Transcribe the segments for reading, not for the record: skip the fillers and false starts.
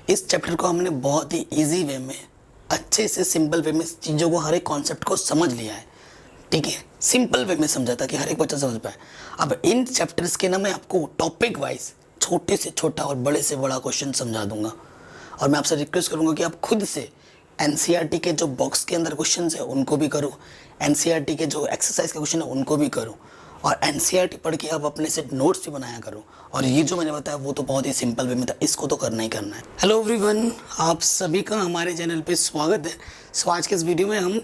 इस चैप्टर को हमने बहुत ही इजी वे में, अच्छे से सिंपल वे में चीज़ों को, हर एक कॉन्सेप्ट को समझ लिया है। ठीक है, सिंपल वे में समझा था कि हर एक बच्चा समझ पाए। अब इन चैप्टर्स के ना मैं आपको टॉपिक वाइज छोटे से छोटा और बड़े से बड़ा क्वेश्चन समझा दूंगा। और मैं आपसे रिक्वेस्ट करूंगा कि आप खुद से एनसीईआरटी के जो बॉक्स के अंदर क्वेश्चन है उनको भी करो, एनसीईआरटी के जो एक्सरसाइज के क्वेश्चन है उनको भी करो, और एनसीईआरटी पढ़ के आप अपने से नोट्स भी बनाया करो। और ये जो मैंने बताया वो तो बहुत ही सिंपल वे में था, इसको तो करना ही करना है। हेलो एवरीवन, आप सभी का हमारे चैनल पे स्वागत है। सो आज के इस वीडियो में हम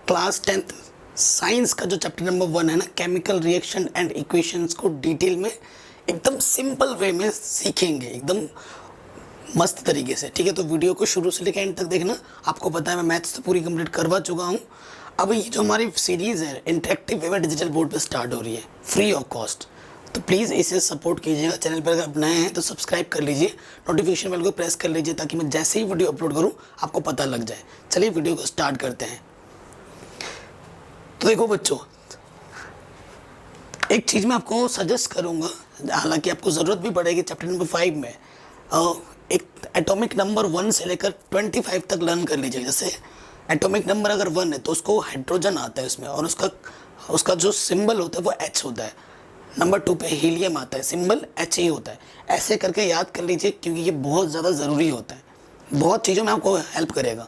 क्लास 10th साइंस का जो चैप्टर नंबर 1 है ना, केमिकल रिएक्शन एंड इक्वेशंस को डिटेल में एकदम सिंपल वे में सीखेंगे, एकदम मस्त तरीके से। ठीक है, तो वीडियो को शुरू से लेकर एंड तक देखना। आपको पता है मैं मैथ्स तो पूरी कंप्लीट करवा चुका हूँ। अब ये जो हमारी सीरीज़ है इंटरेक्टिव वे में डिजिटल बोर्ड पे स्टार्ट हो रही है फ्री ऑफ कॉस्ट, तो प्लीज़ इसे सपोर्ट कीजिएगा। चैनल पर अगर नए हैं तो सब्सक्राइब कर लीजिए, नोटिफिकेशन बेल को प्रेस कर लीजिए ताकि मैं जैसे ही वीडियो अपलोड करूँ आपको पता लग जाए। चलिए वीडियो को स्टार्ट करते हैं। तो देखो बच्चों, एक चीज़ मैं आपको सजेस्ट करूँगा, हालांकि आपको ज़रूरत भी पड़ेगी चैप्टर नंबर 5 में। एक एटॉमिक नंबर 1 से लेकर 25 तक लर्न कर लीजिए। जैसे एटॉमिक नंबर अगर 1 है तो उसको हाइड्रोजन आता है उसमें, और उसका जो सिंबल होता है वो H होता है। नंबर 2 पे हीलियम आता है, सिंबल H ही होता है। ऐसे करके याद कर लीजिए क्योंकि ये बहुत ज़्यादा ज़रूरी होता है, बहुत चीज़ों में आपको हेल्प करेगा,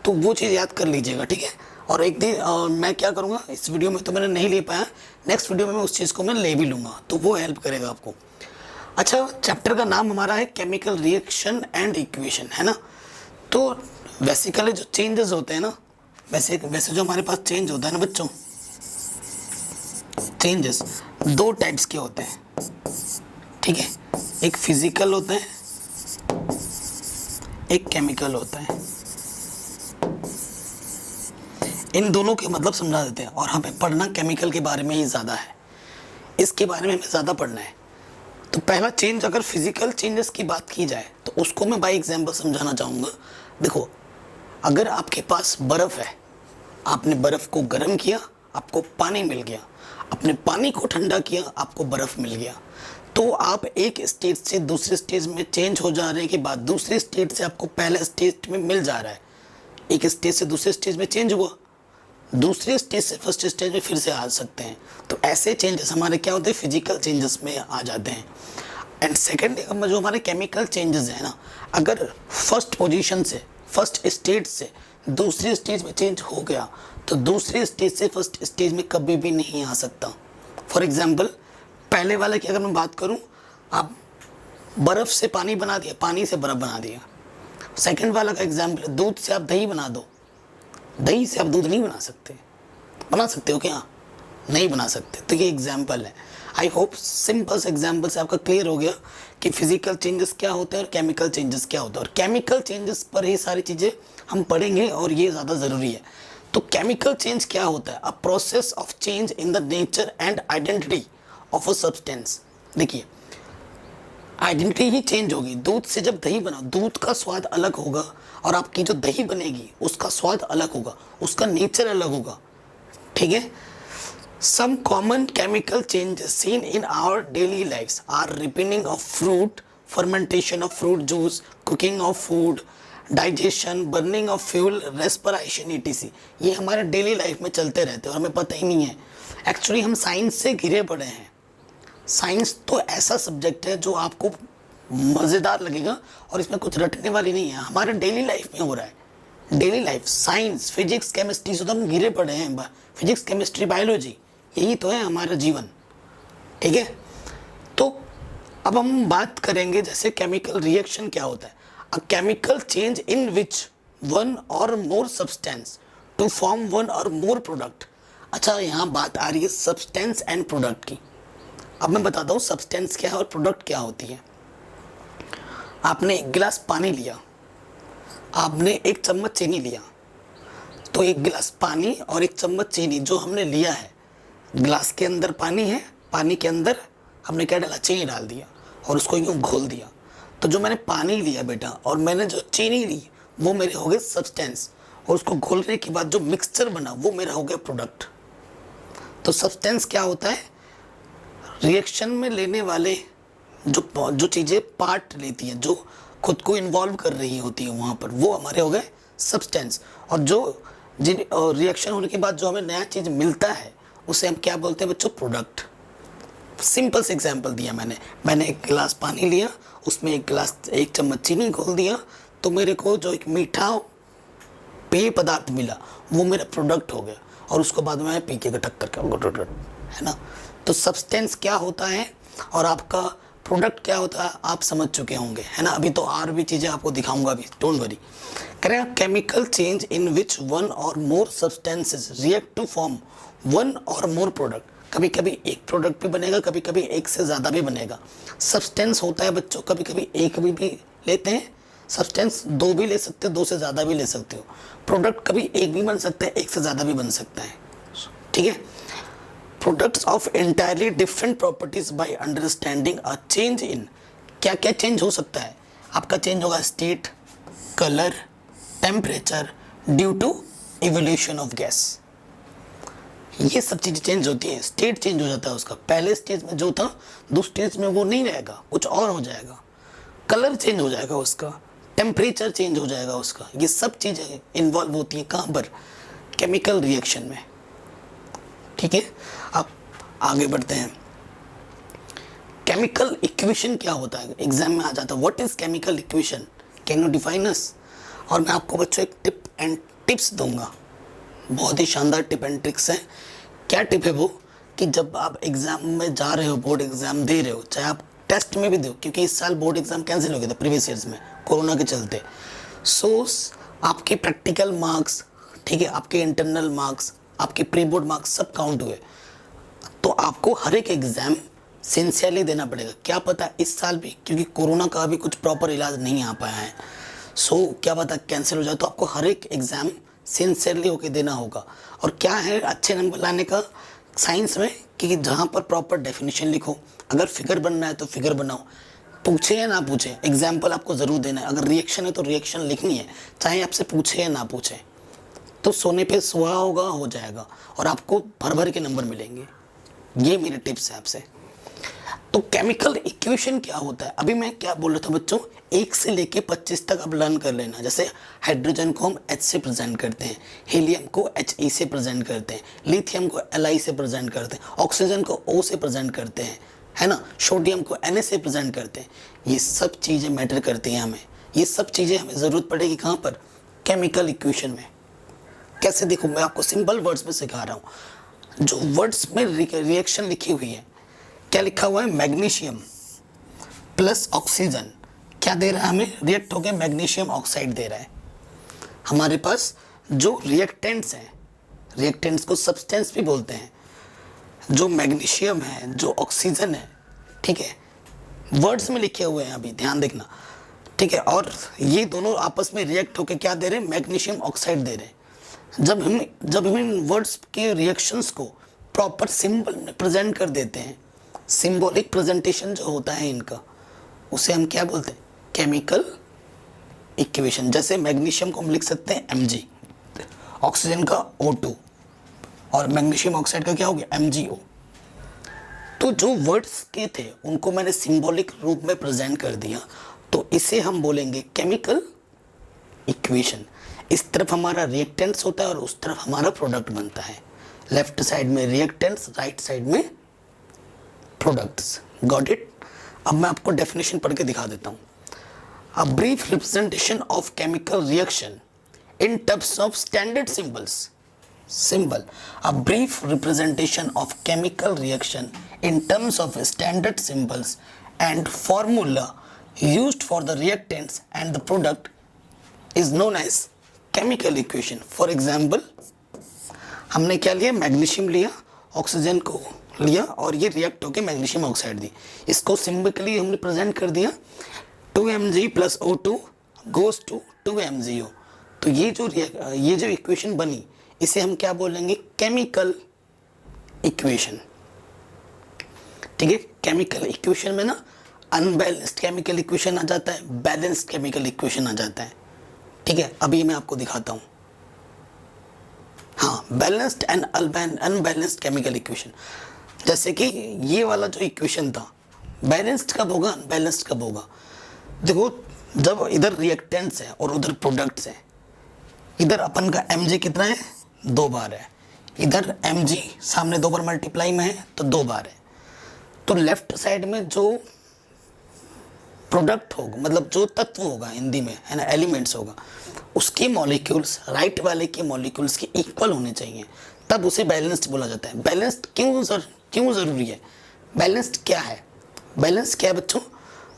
तो वो चीज़ याद कर लीजिएगा। ठीक है, और एक दिन मैं क्या करूँगा, इस वीडियो में तो मैंने नहीं ले पाया, नेक्स्ट वीडियो में मैं उस चीज़ को मैं ले भी लूँगा, तो वो हेल्प करेगा आपको। अच्छा, चैप्टर का नाम हमारा है केमिकल रिएक्शन एंड इक्वेशन, है ना। तो बेसिकली जो चेंजेस होते हैं ना, वैसे जो हमारे पास चेंज होता है ना बच्चों, चेंजेस 2 टाइप्स के होते हैं। ठीक है, एक फिजिकल होता है, एक केमिकल होता है। इन दोनों के मतलब समझा देते हैं, और हमें पढ़ना केमिकल के बारे में ही ज़्यादा है, इसके बारे में हमें ज़्यादा पढ़ना है। तो पहला चेंज, अगर फिजिकल चेंजेस की बात की जाए तो उसको मैं बाय एग्जांपल समझाना चाहूँगा। देखो, अगर आपके पास बर्फ़ है, आपने बर्फ़ को गर्म किया, आपको पानी मिल गया, आपने पानी को ठंडा किया, आपको बर्फ़ मिल गया, तो आप एक स्टेज से दूसरे स्टेज में चेंज हो जाने के बाद दूसरे स्टेज से आपको पहले स्टेज में मिल जा रहा है। एक स्टेज से दूसरे स्टेज में चेंज हुआ, दूसरे स्टेज से फर्स्ट स्टेज में फिर से आ सकते हैं। तो ऐसे चेंजेस हमारे क्या होते हैं, फिजिकल चेंजेस में आ जाते हैं। एंड सेकेंड जो हमारे केमिकल चेंजेस हैं ना, अगर फर्स्ट पोजीशन से, फर्स्ट स्टेज से दूसरी स्टेज में चेंज हो गया तो दूसरे स्टेज से फर्स्ट स्टेज में कभी भी नहीं आ सकता। फॉर एग्जाम्पल, पहले वाले की अगर मैं बात करूँ, आप बर्फ़ से पानी बना दिया, पानी से बर्फ़ बना दिया। सेकेंड वाला का एग्जाम्पल, दूध से आप दही बना दो, दही से आप दूध नहीं बना सकते। बना सकते हो क्या? नहीं बना सकते। तो ये एग्जाम्पल है। आई होप सिंपल से एग्जाम्पल से आपका क्लियर हो गया कि फिजिकल चेंजेस क्या होते हैं और केमिकल चेंजेस क्या होता है। और केमिकल चेंजेस पर ही सारी चीज़ें हम पढ़ेंगे और ये ज़्यादा ज़रूरी है। तो केमिकल चेंज क्या होता है? A process of change in the nature and identity of a substance. देखिए, आइडेंटिटी ही चेंज होगी। दूध से जब दही बना, दूध का स्वाद अलग होगा, और आपकी जो दही बनेगी उसका स्वाद अलग होगा, उसका नेचर अलग होगा। ठीक है, some common chemical changes seen in our daily lifes are ripening of fruit, fermentation of fruit juice, cooking of food, digestion, burning of fuel, respiration etc। ये हमारे डेली लाइफ में चलते रहते हैं और हमें पता ही नहीं है। एक्चुअली हम साइंस से घिरे पड़े हैं। साइंस तो ऐसा सब्जेक्ट है जो आपको मज़ेदार लगेगा और इसमें कुछ रटने वाली नहीं है, हमारे डेली लाइफ में हो रहा है। Daily life, science, physics, chemistry से तो हम घिरे पड़े हैं। फिजिक्स, केमिस्ट्री, बायोलॉजी, यही तो है हमारा जीवन। ठीक है, तो अब हम बात करेंगे जैसे केमिकल रिएक्शन क्या होता है। A chemical change in which one or more substance to form one or more product. अच्छा, यहाँ बात आ रही है सब्सटेंस एंड प्रोडक्ट की। अब मैं बताता हूँ सब्सटेंस क्या है और प्रोडक्ट क्या होती है। आपने एक गिलास पानी लिया, आपने एक चम्मच चीनी लिया, तो एक गिलास पानी और एक चम्मच चीनी जो हमने लिया है, गिलास के अंदर पानी है, पानी के अंदर हमने क्या डाला, चीनी डाल दिया और उसको यूँ घोल दिया। तो जो मैंने पानी लिया बेटा और मैंने जो चीनी ली वो मेरे हो गए सब्सटेंस, और उसको घोलने के बाद जो मिक्सचर बना वो मेरा हो गया प्रोडक्ट। तो सब्सटेंस क्या होता है, रिएक्शन में लेने वाले जो चीज़ें पार्ट लेती हैं, जो खुद को इन्वॉल्व कर रही होती है वहाँ पर, वो हमारे हो गए सब्सटेंस। और जो जिन रिएक्शन होने के बाद जो हमें नया चीज़ मिलता है उसे हम क्या बोलते हैं बच्चों? प्रोडक्ट। सिंपल से एग्जांपल दिया मैंने एक गिलास पानी लिया, उसमें एक चम्मच चीनी घोल दिया, तो मेरे को जो एक मीठा पेय पदार्थ मिला वो मेरा प्रोडक्ट हो गया, और उसको बाद में पी के टक्कर का, है ना। तो सब्सटेंस क्या होता है और आपका प्रोडक्ट क्या होता है आप समझ चुके होंगे, है ना। अभी तो और भी चीज़ें आपको दिखाऊंगा अभी, डोंट वरी। करें chemical change in which one or more substances react to form one or more product. कभी कभी एक प्रोडक्ट भी बनेगा, कभी कभी एक से ज़्यादा भी बनेगा। सब्सटेंस होता है बच्चों, कभी कभी एक भी लेते हैं सब्सटेंस, दो भी ले सकते हो, दो से ज़्यादा भी ले सकते हो। प्रोडक्ट कभी एक भी बन सकता है, एक से ज़्यादा भी बन सकता है, ठीक है। Products of entirely different properties by understanding a change in, क्या क्या चेंज हो सकता है आपका? चेंज होगा state, colour, temperature due to evolution of gas. ये सब चीज़ें चेंज होती हैं। स्टेट चेंज हो जाता है उसका, पहले स्टेज में जो था दूसरे स्टेज में वो नहीं रहेगा, कुछ और हो जाएगा। कलर चेंज हो जाएगा उसका, टेम्परेचर चेंज हो जाएगा उसका। ये सब चीज़ें इन्वॉल्व होती हैं कहाँ पर? केमिकल रिएक्शन में, ठीक है। अब आगे बढ़ते हैं। केमिकल इक्वेशन क्या होता है? एग्जाम में आ जाता है, what is chemical equation, can you define us? और मैं आपको बच्चों एक टिप्स दूंगा, बहुत ही शानदार टिप एंड ट्रिक्स है। क्या टिप है वो? कि जब आप एग्जाम में जा रहे हो, बोर्ड एग्जाम दे रहे हो, चाहे आप टेस्ट में भी दो, क्योंकि इस साल बोर्ड एग्जाम कैंसिल हो गया था प्रीवियस ईयर्स में कोरोना के चलते। सो आपके प्रैक्टिकल मार्क्स, ठीक है, आपके इंटरनल मार्क्स, आपके प्री बोर्ड मार्क्स सब काउंट हुए। तो आपको हर एक एग्ज़ाम सिंसियरली देना पड़ेगा। क्या पता इस साल भी, क्योंकि कोरोना का अभी कुछ प्रॉपर इलाज नहीं आ पाया है, सो क्या पता कैंसिल हो जाए, तो आपको हर एक एग्ज़ाम सिंसियरली होके देना होगा। और क्या है अच्छे नंबर लाने का साइंस में? कि जहाँ पर प्रॉपर डेफिनेशन लिखो, अगर फिगर बनना है तो फिगर बनाओ, पूछे या ना पूछे एग्जाम्पल आपको ज़रूर देना है। अगर रिएक्शन है तो रिएक्शन लिखनी है, चाहे आपसे पूछे या ना पूछे। तो सोने पे सुहा होगा, हो जाएगा, और आपको भर भर के नंबर मिलेंगे। ये मेरे टिप्स है आपसे। तो केमिकल इक्वेशन क्या होता है? अभी मैं क्या बोल रहा था बच्चों, 1 से लेके 25 तक अब लर्न कर लेना। जैसे हाइड्रोजन को हम H से प्रेजेंट करते हैं, हीलियम को He से प्रेजेंट करते हैं, लिथियम को Li से प्रेजेंट करते हैं, ऑक्सीजन को O से प्रेजेंट करते हैं, है ना, सोडियम को Na से प्रेजेंट करते हैं। ये सब चीज़ें मैटर करती हैं हमें, ये सब चीज़ें हमें ज़रूरत पड़ेगी कहाँ पर? केमिकल इक्वेशन में। कैसे? देखो मैं आपको सिंपल वर्ड्स में सिखा रहा हूँ। जो वर्ड्स में रिएक्शन लिखी हुई है, क्या लिखा हुआ है? मैग्नीशियम प्लस ऑक्सीजन क्या दे रहा है हमें? रिएक्ट होकर मैग्नीशियम ऑक्साइड दे रहा है। हमारे पास जो रिएक्टेंट्स हैं, रिएक्टेंट्स को सब्सटेंस भी बोलते हैं, जो मैग्नीशियम है, जो ऑक्सीजन है, ठीक है, वर्ड्स में लिखे हुए हैं, अभी ध्यान देखना, ठीक है। और ये दोनों आपस में रिएक्ट होकर क्या दे रहे हैं? मैग्नीशियम ऑक्साइड दे रहे हैं। जब हम इन वर्ड्स के रिएक्शंस को प्रॉपर सिंबल में प्रेजेंट कर देते हैं, सिंबॉलिक प्रेजेंटेशन जो होता है इनका, उसे हम क्या बोलते हैं? Chemical equation. जैसे मैग्नीशियम को हम लिख सकते हैं Mg, ऑक्सीजन का O2, और मैग्नीशियम ऑक्साइड का क्या हो गया? MgO। तो जो वर्ड्स के थे उनको मैंने सिंबॉलिक रूप में प्रेजेंट कर दिया, तो इसे हम बोलेंगे केमिकल इक्वेशन। इस तरफ हमारा रिएक्टेंट्स होता है और उस तरफ हमारा प्रोडक्ट बनता है। लेफ्ट साइड में रिएक्टेंट्स, राइट साइड में प्रोडक्ट्स। Got it? अब मैं आपको डेफिनेशन पढ़ के दिखा देता हूँ। A brief representation of chemical reaction in terms of standard symbols. Symbol. A brief representation of chemical reaction in terms of standard symbols and formula used for the reactants and the product is known as chemical equation. For example, हमने क्या लिया? Magnesium लिया, oxygen को लिया, और ये react होकर magnesium oxide दी। इसको सिंबलिकली हमने प्रेजेंट कर दिया, 2Mg plus O2 goes to 2MgO। तो ये जो इक्वेशन बनी, इसे हम क्या बोलेंगे? केमिकल इक्वेशन, ठीक है। केमिकल इक्वेशन में ना अनबैलेंस्ड केमिकल इक्वेशन आ जाता है, बैलेंस्ड केमिकल इक्वेशन आ जाता है, ठीक है। अभी मैं आपको दिखाता हूँ। हाँ, balanced and unbalanced chemical equation. जैसे कि ये वाला जो इक्वेशन था, बैलेंस्ड कब होगा, अनबैलेंस्ड कब होगा? देखो जब इधर रिएक्टेंट्स है और उधर प्रोडक्ट्स है, इधर अपन का mg कितना है, 2 बार है, इधर mg सामने 2 बार मल्टीप्लाई में है तो 2 बार है। तो लेफ्ट साइड में जो प्रोडक्ट होगा, मतलब जो तत्व होगा हिंदी में, है ना, एलिमेंट्स होगा, उसके मॉलिक्यूल्स राइट वाले के मॉलिक्यूल्स के इक्वल होने चाहिए, तब उसे बैलेंस्ड बोला जाता है। बैलेंस्ड क्यों ज़रूरी है? बैलेंस्ड क्या है? बैलेंस क्या है बच्चों?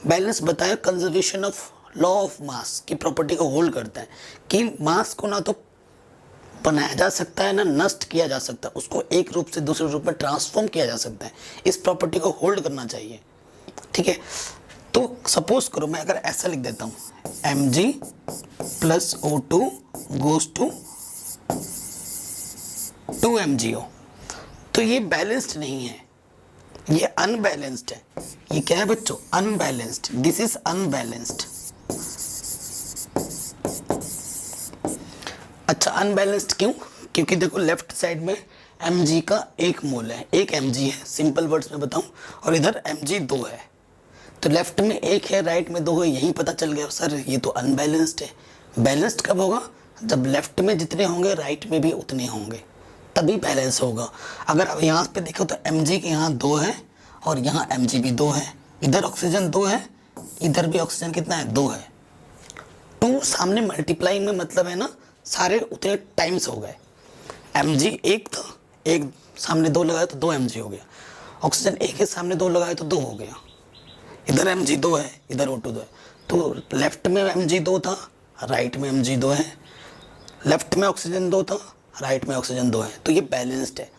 बैलेंस बताया conservation of law of mass की प्रॉपर्टी को होल्ड करता है कि मास को ना तो बनाया जा सकता है ना नष्ट किया जा सकता, उसको एक रूप से दूसरे रूप में ट्रांसफॉर्म किया जा सकता है। इस प्रॉपर्टी को होल्ड करना चाहिए, ठीक है। तो सपोज करो मैं अगर ऐसा लिख देता हूँ, mg plus O2 goes to 2mgO, तो ये बैलेंस्ड नहीं है, ये अनबैलेंस्ड है। ये क्या है बच्चों? अनबैलेंस्ड। This is unbalanced. अच्छा, अनबैलेंस्ड क्यों? क्योंकि देखो लेफ्ट साइड में mg का 1 मोल है, 1 mg है, सिंपल वर्ड्स में बताऊं, और इधर mg 2 है। तो लेफ्ट में 1 है, राइट में 2 है, यही पता चल गया सर ये तो अनबैलेंस्ड है। बैलेंस्ड कब होगा? जब लेफ्ट में जितने होंगे राइट में भी उतने होंगे, तभी बैलेंस होगा। अगर अब यहाँ पे देखो तो mg के यहाँ 2 है और यहाँ mg भी 2 है, इधर ऑक्सीजन 2 है, इधर भी ऑक्सीजन कितना है? 2 है। 2 सामने मल्टीप्लाई में मतलब है ना सारे उतने टाइम्स हो गए। mg 1 था, 1 सामने 2 लगाया तो 2 mg हो गया। ऑक्सीजन 1 के सामने 2 लगाया तो 2 हो गया। इधर mg 2 है, इधर O2 2 है, तो लेफ्ट में mg 2 था, राइट में mg 2 है। लेफ्ट में ऑक्सीजन 2 था, राइट में ऑक्सीजन 2 है, तो ये बैलेंस्ड है।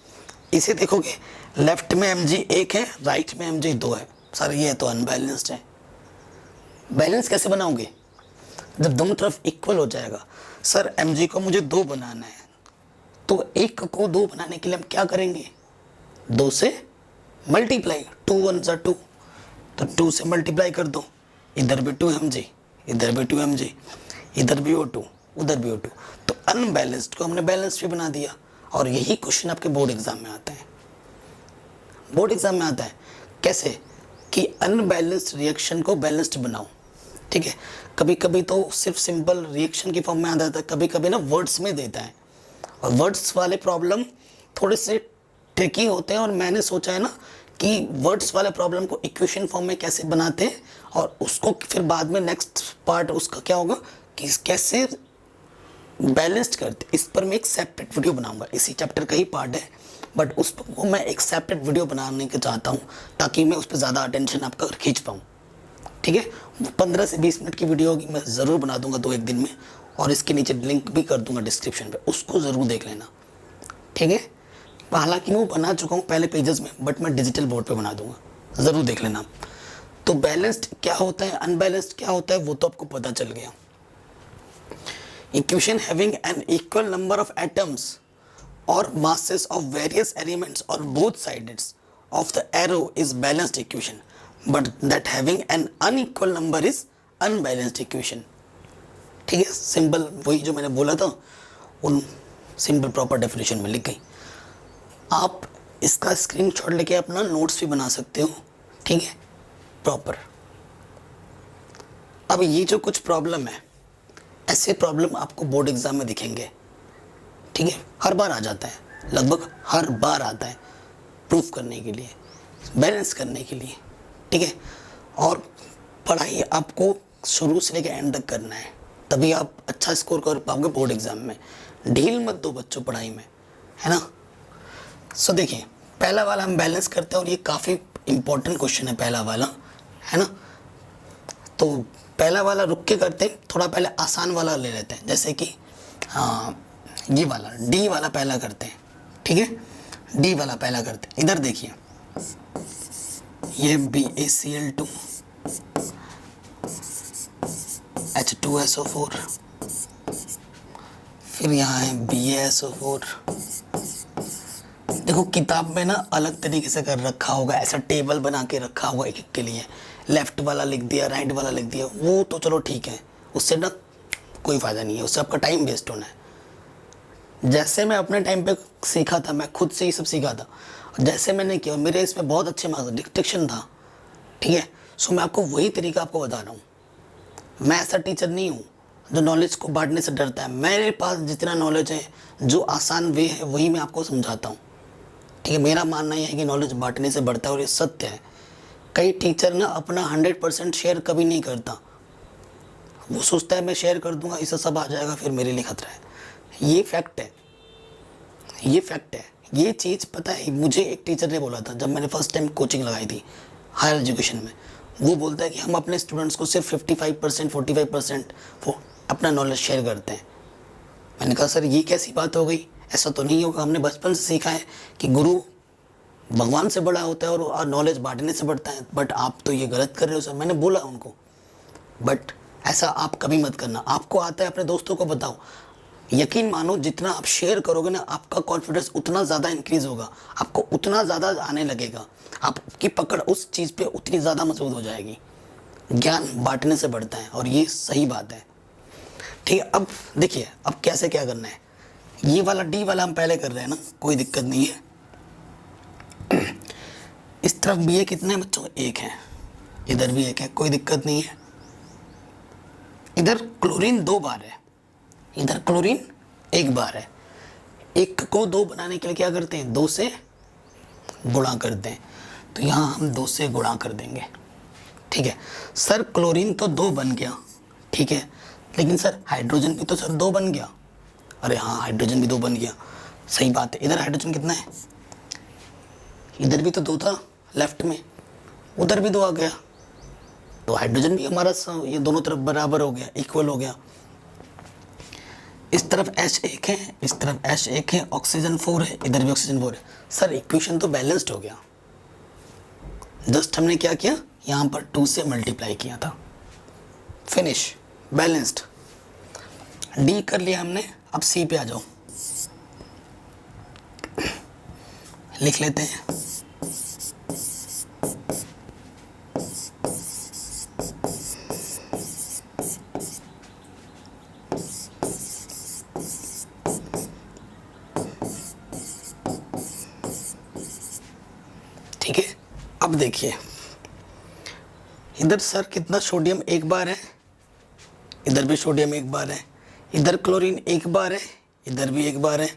इसे देखोगे लेफ्ट में mg 1 है, राइट में mg 2 है, सर ये तो अनबैलेंस्ड है। बैलेंस कैसे बनाओगे? जब दोनों तरफ इक्वल हो जाएगा। सर mg को मुझे 2 बनाना है, तो 1 को 2 बनाने के लिए हम क्या करेंगे? 2 से मल्टीप्लाई, 2 1 ज़ा 2, तो 2 से मल्टीप्लाई कर दो, इधर भी 2 mg, इधर भी 2 mg, इधर भी O2, उधर भी O2, तो अनबैलेंस्ड को हमने बैलेंस्ड भी बना दिया। और यही क्वेश्चन आपके बोर्ड एग्जाम में आता है। बोर्ड एग्जाम में आता है कैसे कि अनबैलेंस्ड रिएक्शन को बैलेंस्ड बनाओ, ठीक है। कभी कभी तो सिर्फ सिंपल रिएक्शन की फॉर्म में आ जाता है, कभी कभी ना वर्ड्स में देता है, और वर्ड्स वाले प्रॉब्लम थोड़े से ट्रिकी होते हैं। और मैंने सोचा है ना कि वर्ड्स वाले प्रॉब्लम को इक्वेशन फॉर्म में कैसे बनाते हैं, और उसको फिर बाद में नेक्स्ट पार्ट उसका क्या होगा कि कैसे बैलेंस्ड करते, इस पर मैं एक सेपरेट वीडियो बनाऊंगा। इसी चैप्टर का ही पार्ट है, बट उस पर मैं एक सेपरेट वीडियो बनाने के चाहता हूँ ताकि मैं उस पर ज़्यादा अटेंशन आपका खींच पाऊँ, ठीक है। 15 से 20 मिनट की वीडियो होगी, मैं ज़रूर बना दूंगा 2-1 दिन में, और इसके नीचे लिंक भी कर दूंगा डिस्क्रिप्शन पे, उसको ज़रूर देख लेना, ठीक है। हालांकि मैं वो बना चुका हूँ पहले पेजेस में, बट मैं डिजिटल बोर्ड पे बना दूंगा, ज़रूर देख लेना। तो बैलेंस्ड क्या होता है, अनबैलेंस्ड क्या होता है, वो तो आपको पता चल गया। Equation having an equal number of atoms और masses of various elements on both sides of the arrow is balanced equation, but that having an unequal number is unbalanced equation, ठीक है। सिंपल वही जो मैंने बोला था उन सिंपल प्रॉपर डेफिनेशन में लिख गई। आप इसका स्क्रीनशॉट लेके अपना नोट्स भी बना सकते हो, ठीक है, प्रॉपर। अब ये जो कुछ प्रॉब्लम है, ऐसे प्रॉब्लम आपको बोर्ड एग्जाम में दिखेंगे, ठीक है। हर बार आ जाता है, लगभग हर बार आता है, प्रूफ करने के लिए, बैलेंस करने के लिए, ठीक है। और पढ़ाई आपको शुरू से लेकर एंड तक करना है, तभी आप अच्छा स्कोर कर पाओगे बोर्ड एग्जाम में। ढील मत दो बच्चों पढ़ाई में, है ना। सो देखिए, पहला वाला हम बैलेंस करते हैं, और ये काफ़ी इंपॉर्टेंट क्वेश्चन है पहला वाला, है ना। तो पहला वाला रुक के करते हैं, थोड़ा पहले आसान वाला ले लेते हैं, जैसे कि ये वाला डी वाला पहला करते हैं, ठीक है। डी वाला पहला करते हैं। इधर देखिए, ये BaCl2 H2SO4, फिर यहाँ है BaSO4। देखो किताब में ना अलग तरीके से कर रखा होगा, ऐसा टेबल बना के रखा होगा एक एक के लिए, लेफ्ट वाला लिख दिया, राइट वाला लिख दिया, वो तो चलो ठीक है, उससे ना कोई फ़ायदा नहीं है, उससे आपका टाइम वेस्ट होना है। जैसे मैं अपने टाइम पे सीखा था, मैं खुद से ही सब सीखा था, जैसे मैंने किया, मेरे इसमें बहुत अच्छे मार्क्स, डिक्टेशन था, ठीक है। सो मैं आपको वही तरीका आपको बता रहा हूँ, मैं ऐसा टीचर नहीं हूँ जो नॉलेज को बांटने से डरता है। मेरे पास जितना नॉलेज है, जो आसान वे है, वही मैं आपको समझाता हूँ। ठीक है, मेरा मानना यह है कि नॉलेज बांटने से बढ़ता है और ये सत्य है। कई टीचर ना अपना 100% शेयर कभी नहीं करता। वो सोचता है मैं शेयर कर दूंगा, इससे सब आ जाएगा, फिर मेरे लिए खतरा है। ये फैक्ट है, ये फैक्ट है। ये चीज़ पता है, मुझे एक टीचर ने बोला था जब मैंने फर्स्ट टाइम कोचिंग लगाई थी हायर एजुकेशन में। वो बोलता है कि हम अपने स्टूडेंट्स को सिर्फ 55% 45% वो अपना नॉलेज शेयर करते हैं। मैंने कहा सर ये कैसी बात हो गई, ऐसा तो नहीं होगा। हमने बचपन से सीखा है कि गुरु भगवान से बड़ा होता है और नॉलेज बांटने से बढ़ता है, बट आप तो ये गलत कर रहे हो सर। मैंने बोला उनको, बट ऐसा आप कभी मत करना। आपको आता है अपने दोस्तों को बताओ। यकीन मानो जितना आप शेयर करोगे ना, आपका कॉन्फिडेंस उतना ज़्यादा इंक्रीज़ होगा, आपको उतना ज़्यादा आने लगेगा, आपकी पकड़ उस चीज़ पे उतनी ज़्यादा मजबूत हो जाएगी। ज्ञान बांटने से बढ़ता है और ये सही बात है। ठीक है, अब देखिए अब कैसे क्या करना है। ये वाला डी वाला हम पहले कर रहे हैं ना, कोई दिक्कत नहीं है। इस तरफ भी है, कितने बच्चों, एक है, इधर भी एक है, कोई दिक्कत नहीं है। इधर क्लोरीन 2 बार है, इधर क्लोरीन 1 बार है। एक को 2 बनाने के लिए क्या करते हैं, 2 से गुणा करते हैं। तो यहाँ हम 2 से गुणा कर देंगे। ठीक है सर, क्लोरीन तो 2 बन गया, ठीक है, लेकिन सर हाइड्रोजन भी तो सर 2 बन गया। अरे हाँ, हाइड्रोजन भी 2 बन गया, सही बात है। इधर हाइड्रोजन कितना है, इधर भी तो 2 था लेफ्ट में, उधर भी 2 आ गया, तो हाइड्रोजन भी हमारा ये दोनों तरफ बराबर हो गया, इक्वल हो गया। इस तरफ H1 है, इस तरफ H1 है, ऑक्सीजन 4 है, इधर भी ऑक्सीजन 4 है। सर इक्वेशन तो बैलेंस्ड हो गया। जस्ट हमने क्या किया, यहाँ पर 2 से मल्टीप्लाई किया था, फिनिश, बैलेंस्ड। डी कर लिया हमने, अब सी पे आ जाओ, लिख लेते हैं। ठीक है, अब देखिए इधर सर कितना सोडियम 1 बार है, इधर भी सोडियम 1 बार है, इधर क्लोरीन 1 बार है, इधर भी 1 बार है,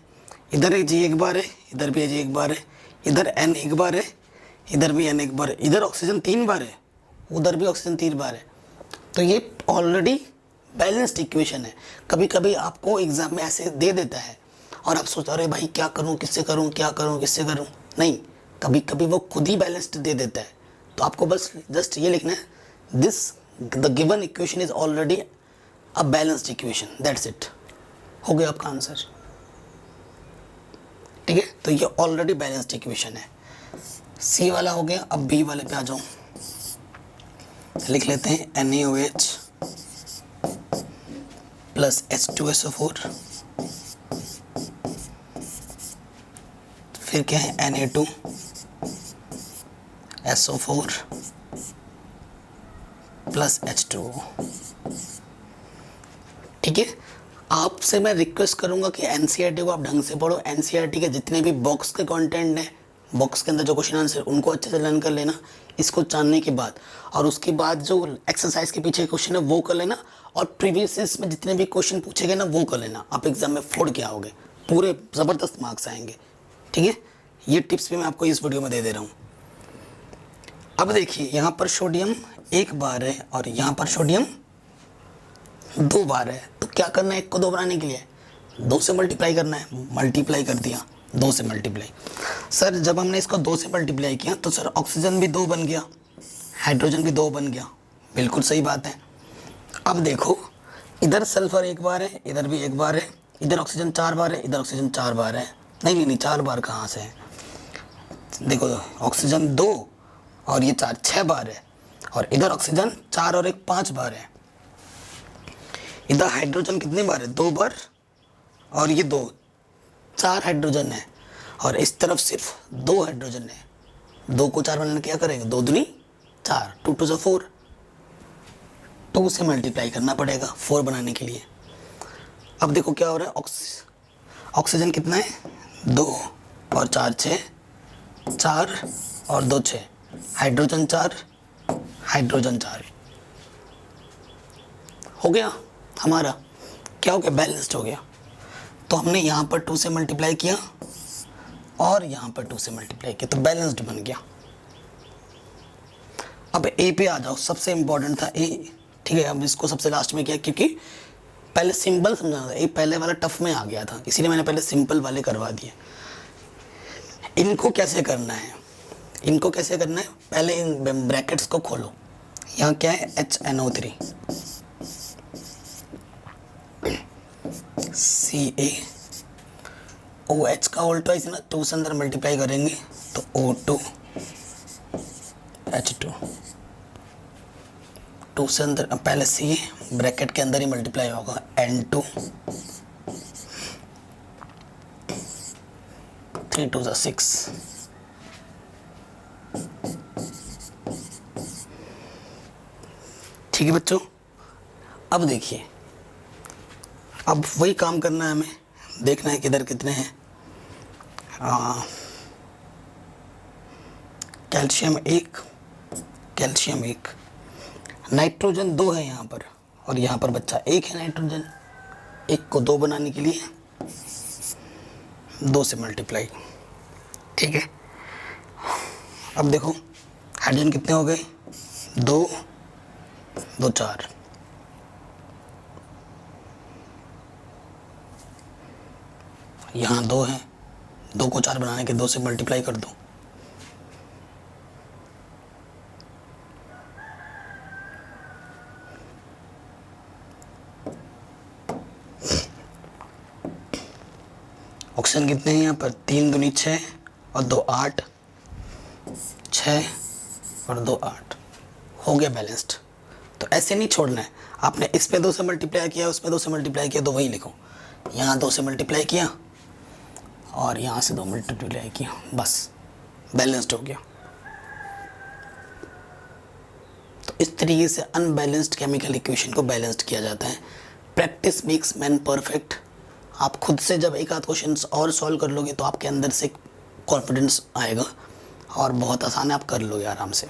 इधर Ag 1 बार है, इधर भी Ag 1 बार है, इधर N 1 बार है, इधर भी N 1 बार है, इधर ऑक्सीजन 3 बार है, उधर भी ऑक्सीजन 3 बार है। तो ये ऑलरेडी बैलेंस्ड इक्वेशन है। कभी कभी आपको एग्जाम में ऐसे दे देता है और आप सोचते अरे भाई क्या करूँ, किससे करूँ, क्या करूँ, किससे करूँ। नहीं, कभी कभी वो खुद ही बैलेंस्ड दे देता है। तो आपको बस जस्ट ये लिखना है, this the given equation is already a balanced equation, that's it. हो गया आपका आंसर। ठीक है, तो ये ऑलरेडी बैलेंस्ड इक्वेशन है। सी वाला हो गया, अब बी वाले पे आ जाओ, लिख लेते हैं NaOH प्लस H2SO4, फिर क्या है Na2SO4 प्लस H2O। ठीक है, आपसे मैं रिक्वेस्ट करूंगा कि NCERT को आप ढंग से पढ़ो। NCERT के जितने भी बॉक्स के कंटेंट हैं, बॉक्स के अंदर जो क्वेश्चन आंसर, उनको अच्छे से लर्न कर लेना इसको जानने के बाद, और उसके बाद जो एक्सरसाइज के पीछे क्वेश्चन है वो कर लेना, और प्रीवियस में जितने भी क्वेश्चन पूछे गए ना वो कर लेना। आप एग्जाम में फोड़ के आओगे, पूरे ज़बरदस्त मार्क्स आएंगे। ठीक है, ये टिप्स भी मैं आपको इस वीडियो में दे रहा हूँ। अब देखिए यहाँ पर सोडियम 1 बार है और यहाँ पर सोडियम 2 बार है। तो क्या करना है, 1 को 2 बनाने के लिए 2 से मल्टीप्लाई करना है। मल्टीप्लाई कर दिया, 2 से मल्टीप्लाई। सर जब हमने इसको 2 से मल्टीप्लाई किया तो सर ऑक्सीजन भी 2 बन गया, हाइड्रोजन भी 2 बन गया, बिल्कुल सही बात है। अब देखो इधर सल्फर 1 बार है, इधर भी 1 बार है, इधर ऑक्सीजन 4 बार है, इधर ऑक्सीजन 4 बार है। नहीं 4 बार कहाँ से है, देखो ऑक्सीजन 2 और ये 4, 6 बार है, और इधर ऑक्सीजन 4 और 1 5 बार है। इधर हाइड्रोजन कितने बार है, 2 बार, और ये 2, 4 हाइड्रोजन है, और इस तरफ सिर्फ 2 हाइड्रोजन है। 2 को 4 बनाने क्या करेंगे, 2 दूनी 4, 2 2 से 4, 2 से मल्टीप्लाई करना पड़ेगा 4 बनाने के लिए। अब देखो क्या हो रहा है, ऑक्सीजन कितना है, 2 और 4 6, 4 और 2 6, हाइड्रोजन 4, हाइड्रोजन 4। हो गया हमारा, क्या हो गया, बैलेंस्ड हो गया। तो हमने यहाँ पर 2 से मल्टीप्लाई किया और यहाँ पर 2 से मल्टीप्लाई किया तो बैलेंस्ड बन गया। अब ए पे आ जाओ, सबसे इंपॉर्टेंट था ए, ठीक है। अब इसको सबसे लास्ट में किया क्योंकि पहले सिंपल समझाना था, ये पहले वाला टफ में आ गया था, इसीलिए मैंने पहले सिंपल वाले करवा दिए। इनको कैसे करना है, इनको कैसे करना है, पहले इन ब्रैकेट्स को खोलो। यहाँ क्या है, HNO3 Ca OH का होल ट्वाइस ना, 2 से अंदर मल्टीप्लाई करेंगे तो O2 H2, 2 से अंदर पहले Ca ब्रैकेट के अंदर ही मल्टीप्लाई होगा N2 3 2 6। ठीक है बच्चों, अब देखिए, अब वही काम करना है हमें, देखना है किधर कितने हैं। कैल्शियम 1, कैल्शियम 1, नाइट्रोजन 2 है यहाँ पर, और यहाँ पर बच्चा 1 है नाइट्रोजन। 1 को 2 बनाने के लिए 2 से मल्टीप्लाई, ठीक है। अब देखो हाइड्रोजन कितने हो गए, 2 2 4, यहाँ 2 है, 2 को 4 बनाने के 2 से मल्टीप्लाई कर दो। ऑक्सीजन कितने हैं यहाँ पर, 3 दूनी 6 और 2 8, 6 और 2 8, हो गया बैलेंस्ड। तो ऐसे नहीं छोड़ना है, आपने इस पे 2 से मल्टीप्लाई किया, उस पे 2 से मल्टीप्लाई किया, तो वही लिखो। यहाँ 2 से मल्टीप्लाई किया और यहाँ से 2 मल्टीप्लाई किया, बस बैलेंस्ड हो गया। तो इस तरीके से अनबैलेंस्ड केमिकल इक्वेशन को बैलेंस्ड किया जाता है। Practice makes man perfect. आप खुद से जब एक आध क्वेश्चन और सॉल्व कर लोगे तो आपके अंदर से कॉन्फिडेंस आएगा और बहुत आसान है, आप कर लोगे आराम से।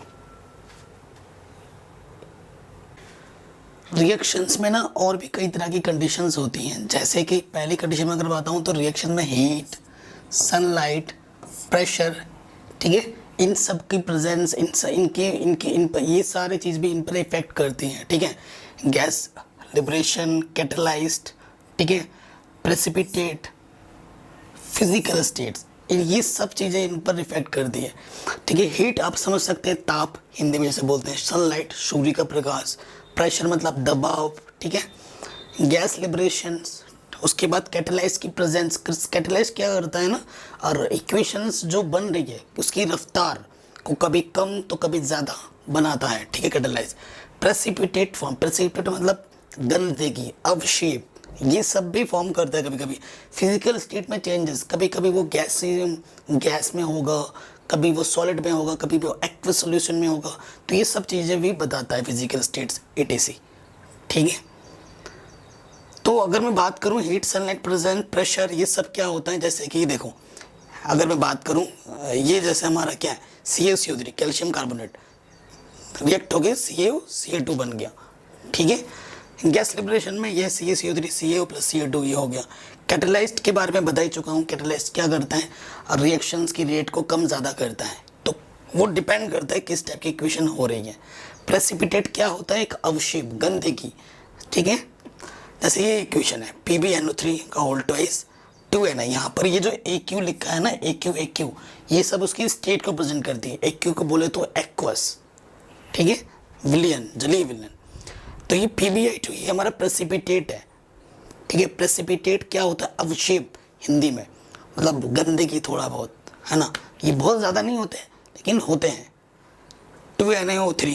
रिएक्शंस में ना और भी कई तरह की कंडीशंस होती हैं, जैसे कि पहली कंडीशन में अगर बताऊं तो रिएक्शन में हीट, सनलाइट, प्रेशर, ठीक है, इन सब की प्रेजेंस, इन पर ये सारी चीज़ भी इन पर इफेक्ट करती हैं, ठीक है। गैस लिबरेशन, कैटलाइज्ड, ठीक है, प्रेसिपिटेट, फिजिकल स्टेट्स, ये सब चीज़ें इन पर इफेक्ट करती है, ठीक है। हीट आप समझ सकते हैं, ताप हिंदी में जैसे बोलते हैं, सनलाइट सूर्य का प्रकाश, प्रेशर मतलब दबाव, ठीक है। गैस लिबरेशन, उसके बाद कैटलाइज की प्रेजेंस, कैटलाइज क्या करता है ना, और इक्वेशंस जो बन रही है उसकी रफ्तार को कभी कम तो कभी ज़्यादा बनाता है, ठीक है, कैटलाइज। प्रेसिपिटेट फॉर्म, प्रेसिपिटेट मतलब गंदगी, अवशेप, ये सब भी फॉर्म करता है कभी कभी। फिजिकल स्टेट में चेंजेस, कभी कभी वो गैस में होगा, कभी वो सॉलिड में होगा, कभी वो एक्वस सॉल्यूशन में होगा, तो ये सब चीज़ें भी बताता है फिजिकल स्टेट्स etc, ठीक है। तो अगर मैं बात करूं हीट, सनलाइट, प्रेजेंट, प्रेशर, ये सब क्या होता है, जैसे कि देखो अगर मैं बात करूं, ये जैसे हमारा क्या है, CaCO3 कैल्शियम कार्बोनेट रिएक्ट हो गए, CaCO2 बन गया, ठीक है। गैस लिबरेशन में यह CaCO3 CaO + CO2 ये हो गया। कैटलाइज्ड के बारे में बता ही चुका हूँ, कैटलाइज्ड क्या करता है, और रिएक्शंस की रेट को कम ज़्यादा करता है, तो वो डिपेंड करता है किस टाइप की इक्वेशन हो रही है। प्रेसिपिटेट क्या होता है, एक अवशेप, गंदगी, ठीक है। जैसे ये इक्वेशन है PbNO3 का होल ट्वाइस 2Na, यहाँ पर ये जो AQ लिखा है ना, AQ ये सब उसकी स्टेट को प्रेजेंट करती है। AQ को बोले तो एक्वस, ठीक है, विलियन, जलीय विलियन। तो ये PbI2 ये हमारा प्रेसिपिटेट है, ठीक है। प्रेसिपिटेट क्या होता है, अवशेप हिंदी में, मतलब गंदगी थोड़ा बहुत, है ना, ये बहुत ज़्यादा नहीं होते लेकिन होते हैं। 2NaO3,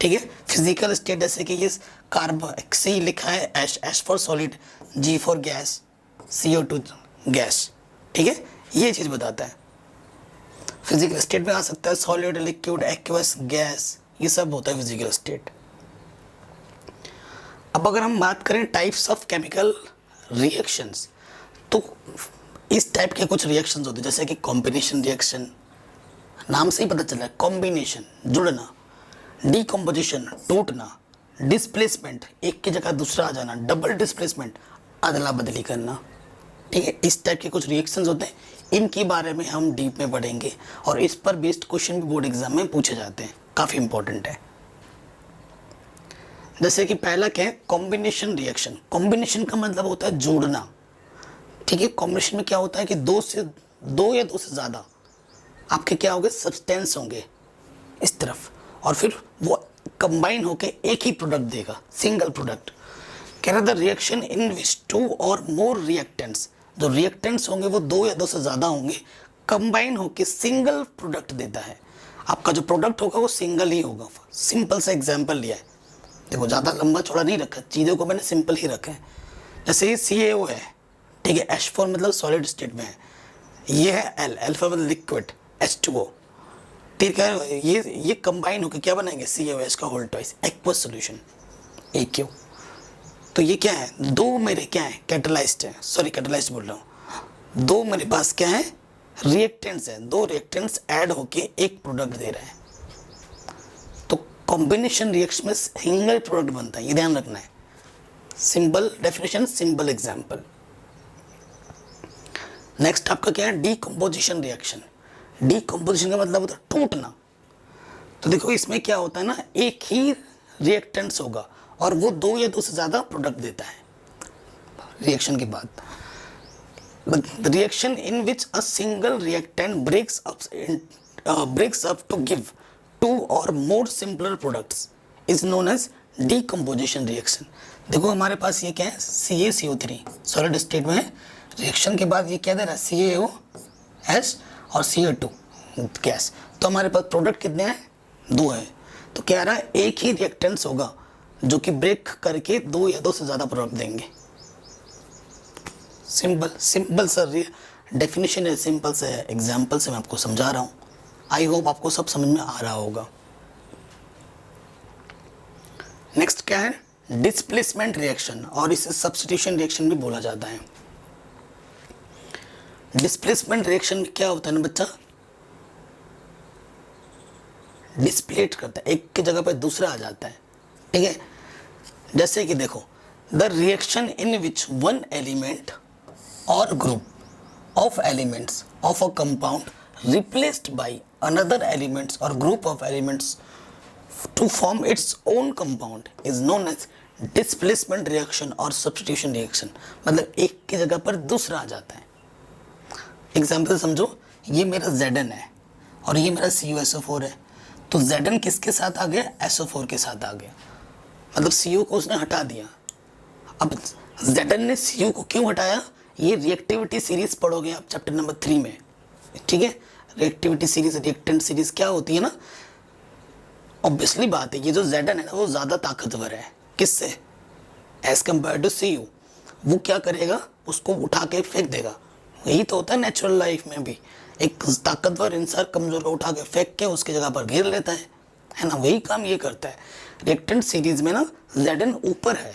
ठीक है। फिजिकल स्टेट जैसे कि ये कार्बन, C लिखा है, H for solid, G for gas, CO2 gas, ठीक है, ये चीज़ बताता है। फिजिकल स्टेट में आ सकता है सॉलिड, लिक्विड, एक्वस, गैस, ये सब होता है फिजिकल स्टेट। अब अगर हम बात करें टाइप्स ऑफ केमिकल रिएक्शंस, तो इस टाइप के कुछ रिएक्शंस होते हैं, जैसे कि कॉम्बिनेशन रिएक्शन, नाम से ही पता चल रहा है, कॉम्बिनेशन जुड़ना, डीकम्पोजिशन टूटना, डिस्प्लेसमेंट, एक की जगह दूसरा आ जाना, डबल डिस्प्लेसमेंट, अदला बदली करना। ठीक है, इस टाइप के कुछ रिएक्शंस होते हैं, इनके बारे में हम डीप में पढ़ेंगे और इस पर बेस्ड क्वेश्चन भी बोर्ड एग्जाम में पूछे जाते हैं, काफ़ी इंपॉर्टेंट है। जैसे कि पहला क्या है, कॉम्बिनेशन रिएक्शन। कॉम्बिनेशन का मतलब होता है जोड़ना। ठीक है, कॉम्बिनेशन में क्या होता है कि दो या दो से ज़्यादा आपके क्या होंगे, सब्सटेंस होंगे इस तरफ, और फिर वो कंबाइन होके एक ही प्रोडक्ट देगा, सिंगल प्रोडक्ट। कह रहा था रिएक्शन इन विच 2 और मोर रिएक्टेंट्स, जो रिएक्टेंट्स होंगे वो 2 या 2 से ज़्यादा होंगे, कंबाइन होके सिंगल प्रोडक्ट देता है। आपका जो प्रोडक्ट होगा वो सिंगल ही होगा। सिंपल सा एग्जाम्पल लिया है, देखो ज़्यादा लंबा चौड़ा नहीं रखा, चीज़ों को मैंने सिंपल ही रखा है। जैसे ये CaO है, ठीक है, H4 मतलब सॉलिड स्टेट में है, ये है L फॉर मतलब लिक्विड, H2O, ठीक है, ये कंबाइन होकर क्या बनाएंगे, CaOH का whole twice aqueous solution AQ। तो ये क्या है, दो मेरे क्या है, कैटलाइज्ड है, सॉरी कैटलाइज्ड बोल रहा हूँ, दो मेरे पास क्या है, रिएक्टेंट्स है, दो रिएक्टेंट्स ऐड होके एक प्रोडक्ट दे रहे हैं। तो कॉम्बिनेशन रिएक्शन में सिंगल प्रोडक्ट बनता है, ये ध्यान रखना है। Simple definition, simple example. Next आपका क्या है, डीकम्पोजिशन रिएक्शन। डीकम्पोजिशन का मतलब होता है टूटना। तो देखो इसमें क्या होता है ना, एक ही रिएक्टेंट्स होगा और वो 2 या 2 से ज़्यादा प्रोडक्ट देता है रिएक्शन के बाद। Reaction in which a single reactant breaks up to give 2 और more simpler products is known as decomposition reaction. देखो हमारे पास ये क्या है, CaCO3 सॉलिड स्टेट में है, रिएक्शन के बाद ये क्या दे रहा है, CaOH और CO2 गैस। तो हमारे पास प्रोडक्ट कितने हैं, 2 है। तो क्या रहा है, एक ही रिएक्टेंट्स होगा जो कि ब्रेक करके 2 या 2 से ज़्यादा प्रोडक्ट देंगे। सिंपल सर डेफिनेशन है, सिंपल से एग्जाम्पल से मैं आपको समझा रहा हूँ। आई होप आपको सब समझ में आ रहा होगा। नेक्स्ट क्या है, डिस्प्लेसमेंट रिएक्शन, और इसे सब्स्टिट्यूशन रिएक्शन भी बोला जाता है। डिस्प्लेसमेंट रिएक्शन में क्या होता है ना बच्चा, डिस्प्लेट करता है, एक की जगह पर दूसरा आ जाता है। ठीक है, जैसे कि देखो, the reaction in which one element or group of elements of a compound replaced by another elements or group of elements to form its own compound is known as displacement reaction or substitution reaction. मतलब एक की जगह पर दूसरा आ जाता है। Example समझो, ये मेरा Zn है और ये मेरा CuSO4 है। तो Zn किसके साथ आ गया, SO4 के साथ आ गया, मतलब CO को उसने हटा दिया। अब Zn ने CO को क्यों हटाया, ये रिएक्टिविटी सीरीज पढ़ोगे आप चैप्टर नंबर 3 में। ठीक है, रिएक्टिविटी सीरीज, रिएक्टेंट सीरीज क्या होती है ना, ऑब्वियसली बात है, ये जो Zn है ना वो ज़्यादा ताकतवर है किससे, एज कम्पेयर टू CU। वो क्या करेगा, उसको उठा के फेंक देगा। यही तो होता है नेचुरल लाइफ में भी, एक ताकतवर इंसान कमजोर को उठा के फेंक के उसकी जगह पर घेर लेता है ना, वही काम ये करता है। रिएक्टेंट सीरीज में ना Zn ऊपर है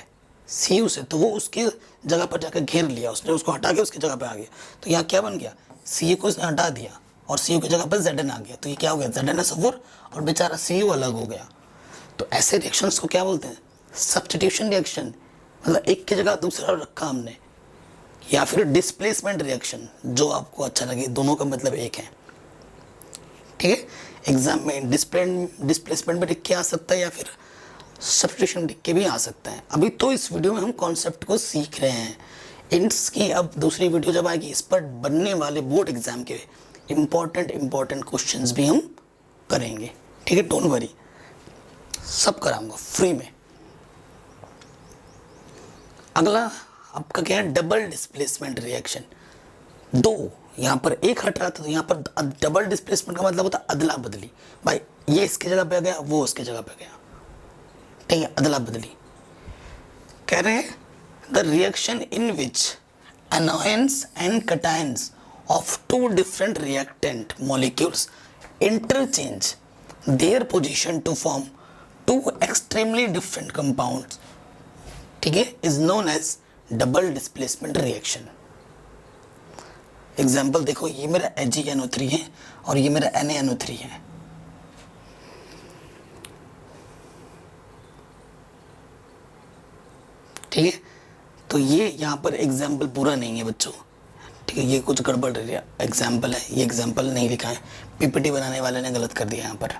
CU से, तो वो उसकी जगह पर जाकर घेर लिया, उसने उसको हटा के उसकी जगह पर आ गया। तो यहाँ क्या बन गया, CU को उसने हटा दिया और CU की जगह पर Zn आ गया। तो ये क्या हो गया, ZnSO4 और बेचारा CU अलग हो गया। तो ऐसे रिएक्शंस को क्या बोलते हैं, सब्स्टिट्यूशन रिएक्शन, मतलब एक की जगह दूसरा रखा हमने, या फिर डिस्प्लेसमेंट रिएक्शन, जो आपको अच्छा लगे, दोनों का मतलब एक है। ठीक है, एग्जाम में डिस्प्लेसमेंट में लिख के आ सकता है या फिर सब्स्टिट्यूशन लिख के भी आ सकता है। अभी तो इस वीडियो में हम कॉन्सेप्ट को सीख रहे हैं, इसकी अब दूसरी वीडियो जब आएगी इस पर बनने वाले बोर्ड एग्जाम के इम्पोर्टेंट क्वेश्चंस भी हम करेंगे। ठीक है, डोंट वरी, सब कराऊंगा फ्री में। अगला आपका क्या है, डबल डिस्प्लेसमेंट रिएक्शन। दो, यहाँ पर एक हट रहा था तो यहाँ पर डबल डिस्प्लेसमेंट का मतलब होता है अदला बदली। भाई ये इसकी जगह पे आ गया, वो उसकी जगह पे गया, ठीक है, अदला बदली। कह रहे हैं the reaction in which anions and cations of two different reactant molecules interchange their position to form two extremely different compounds, ठीक है, is known as double displacement reaction. Example देखो, ये मेरा AgNO3 है और ये मेरा NaNO3 है। ठीक है, तो ये यहाँ पर एग्जाम्पल पूरा नहीं है बच्चों, ठीक है, ये कुछ गड़बड़ एग्जाम्पल है, ये एग्जाम्पल नहीं लिखा है, पीपीटी बनाने वाले ने गलत कर दिया यहाँ पर,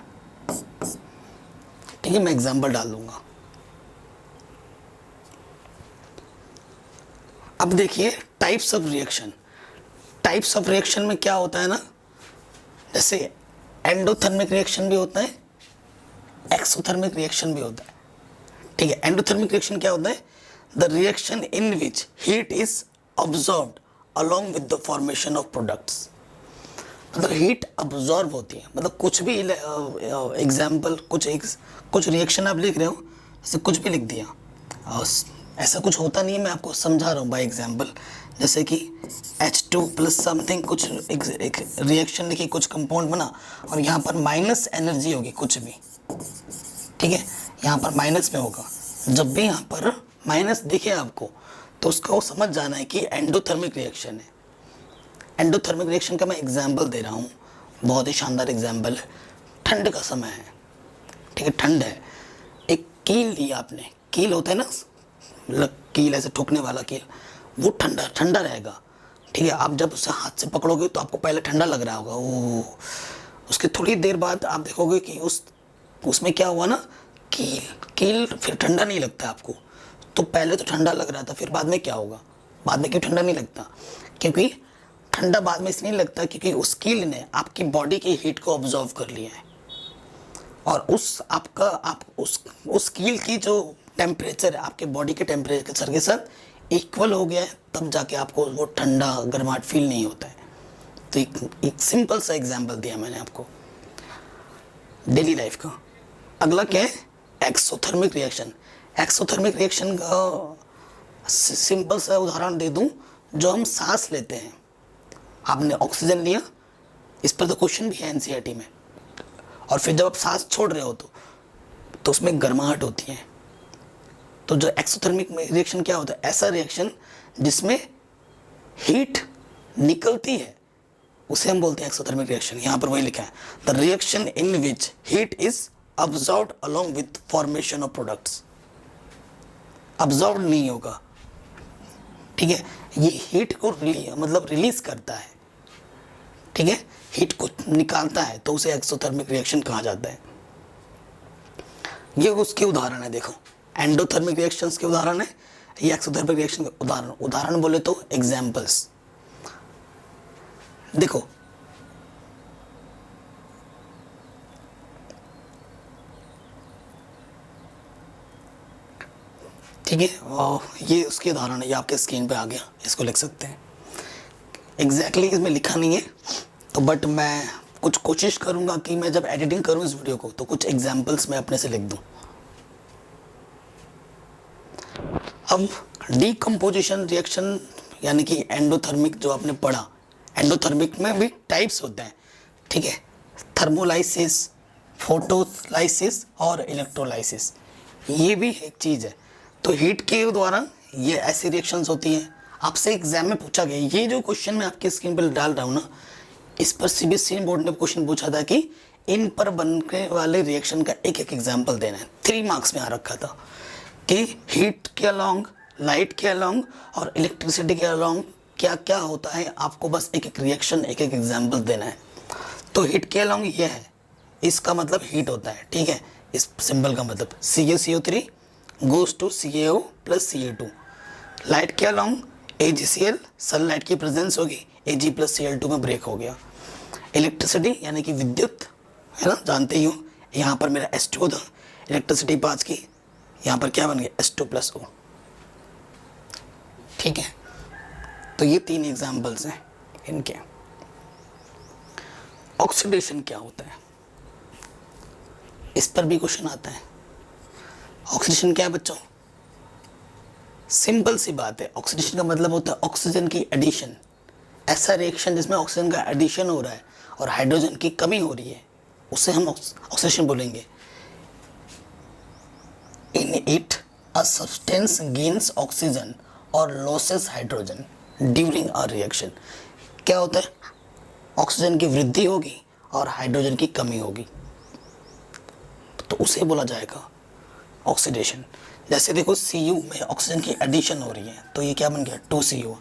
ठीक है, मैं एग्जाम्पल डाल दूंगा। अब देखिए types of reaction, types of reaction में क्या होता है ना, जैसे एंडोथर्मिक रिएक्शन भी होता है, एक्सोथर्मिक रिएक्शन भी होता है, ठीक है। एंडोथर्मिक रिएक्शन क्या होता है, the reaction in which heat is absorbed along with the formation of products, मतलब हीट अब्जॉर्ब होती है, मतलब कुछ भी एग्जाम्पल, कुछ रिएक्शन आप लिख रहे हो, जैसे कुछ भी लिख दिया, ऐसा कुछ होता नहीं है, मैं आपको समझा रहा हूँ बाय एग्जाम्पल, जैसे कि H2 प्लस समथिंग कुछ एक रिएक्शन लिखी, कुछ कंपाउंड बना और यहाँ पर माइनस एनर्जी होगी कुछ भी, ठीक है, यहाँ पर माइनस में होगा। जब भी यहाँ पर माइनस दिखे आपको तो उसका वो समझ जाना है कि एंडोथर्मिक रिएक्शन है। एंडोथर्मिक रिएक्शन का मैं एग्जाम्पल दे रहा हूँ, बहुत ही शानदार एग्जाम्पल है। ठंड का समय है, ठीक है, ठंड है, एक कील लिया आपने, कील होता है ना, कील ऐसे ठोकने वाला कील, वो ठंडा ठंडा रहेगा, ठीक है। आप जब उसे हाथ से पकड़ोगे तो आपको पहले ठंडा लग रहा होगा, वो उसके थोड़ी देर बाद आप देखोगे कि उसमें क्या हुआ ना, कील फिर ठंडा नहीं लगता आपको। तो पहले तो ठंडा लग रहा था, फिर बाद में क्या होगा, बाद में क्यों ठंडा नहीं लगता, क्योंकि ठंडा बाद में इसलिए लगता क्योंकि उस कील ने आपकी बॉडी की हीट को ऑब्जॉर्व कर लिया है, और उस कील की जो टेम्परेचर है आपके बॉडी के टेम्परेचर के साथ इक्वल हो गया है, तब जाके आपको वो ठंडा गर्माहट फील नहीं होता है। तो एक सिंपल सा एग्जांपल दिया मैंने आपको डेली लाइफ का। अगला क्या है, एक्सोथर्मिक रिएक्शन। एक्सोथर्मिक रिएक्शन का सिंपल सा उदाहरण दे दूं, जो हम सांस लेते हैं, आपने ऑक्सीजन लिया, इस पर तो क्वेश्चन भी है एनसीईआरटी में, और फिर जब आप सांस छोड़ रहे हो तो उसमें गर्माहट होती है। तो जो एक्सोथर्मिक रिएक्शन क्या होता है, ऐसा रिएक्शन जिसमें हीट निकलती है उसे हम बोलते हैं एक्सोथर्मिक रिएक्शन। यहाँ पर वही लिखा है, the reaction in which heat is absorbed along with formation of products. Absorb नहीं होगा, ठीक है, ये हीट को मतलब रिलीज करता है, ठीक है, हीट को निकालता है, तो उसे एक्सोथर्मिक रिएक्शन कहा जाता है। ये उसके उदाहरण है, देखो एंडोथर्मिक रिएक्शंस के उदाहरण है, ये एक्सोथर्मिक रिएक्शन के उदाहरण बोले तो एग्जाम्पल्स। देखो ठीक है, ये उसके उदाहरण है, ये आपके स्क्रीन पे आ गया, इसको लिख सकते हैं। एग्जैक्टली इसमें लिखा नहीं है तो, बट मैं कुछ कोशिश करूंगा कि मैं जब एडिटिंग करूं इस वीडियो को तो कुछ एग्जाम्पल्स मैं अपने से लिख दूं। अब डीकम्पोजिशन रिएक्शन यानी कि एंडोथर्मिक जो आपने पढ़ा, एंडोथर्मिक में भी टाइप्स होते हैं, ठीक है, थर्मोलाइसिस, फोटोलाइसिस और इलेक्ट्रोलाइसिस, ये भी एक चीज़ है। तो हीट के द्वारा ये ऐसी रिएक्शंस होती हैं। आपसे एग्जाम में पूछा गया, ये जो क्वेश्चन मैं आपके स्क्रीन पर डाल रहा हूँ ना, इस पर सीबीएसई बोर्ड ने क्वेश्चन पूछा था कि इन पर बनने वाले रिएक्शन का एक एक एग्जाम्पल देना है। 3 मार्क्स में आ रखा था कि हीट के अलॉन्ग, लाइट के अलॉन्ग और इलेक्ट्रिसिटी के अलॉन्ग क्या क्या होता है, आपको बस एक एक रिएक्शन, एक एक एग्जाम्पल देना है। तो हीट के अलॉन्ग ये है, इसका मतलब हीट होता है, ठीक है, इस सिंबल का मतलब CaCO3 goes to CaO plus Ca2। Light के अलॉन्ग AgCl, सनलाइट की प्रेजेंस होगी, Ag प्लस Cl2 में ब्रेक हो गया। इलेक्ट्रिसिटी यानी कि विद्युत, है ना, जानते ही हो, यहाँ पर मेरा H2 था, इलेक्ट्रिसिटी 5 की, यहाँ पर क्या बन गया H2 प्लस O, ठीक है। तो ये 3 एग्जाम्पल्स हैं इनके। ऑक्सीडेशन क्या होता है, इस पर भी क्वेश्चन आता है। ऑक्सीडेशन क्या है बच्चों, सिंपल सी बात है, ऑक्सीडेशन का मतलब होता है ऑक्सीजन की एडिशन। ऐसा रिएक्शन जिसमें ऑक्सीजन का एडिशन हो रहा है और हाइड्रोजन की कमी हो रही है, उसे हम ऑक्सीडेशन बोलेंगे। In it a substance gains oxygen or loses hydrogen during a reaction. क्या होता है, ऑक्सीजन की वृद्धि होगी और हाइड्रोजन की कमी होगी, तो उसे बोला जाएगा ऑक्सीडेशन। जैसे देखो Cu में ऑक्सीजन की एडिशन हो रही है तो ये क्या बन गया 2Cu।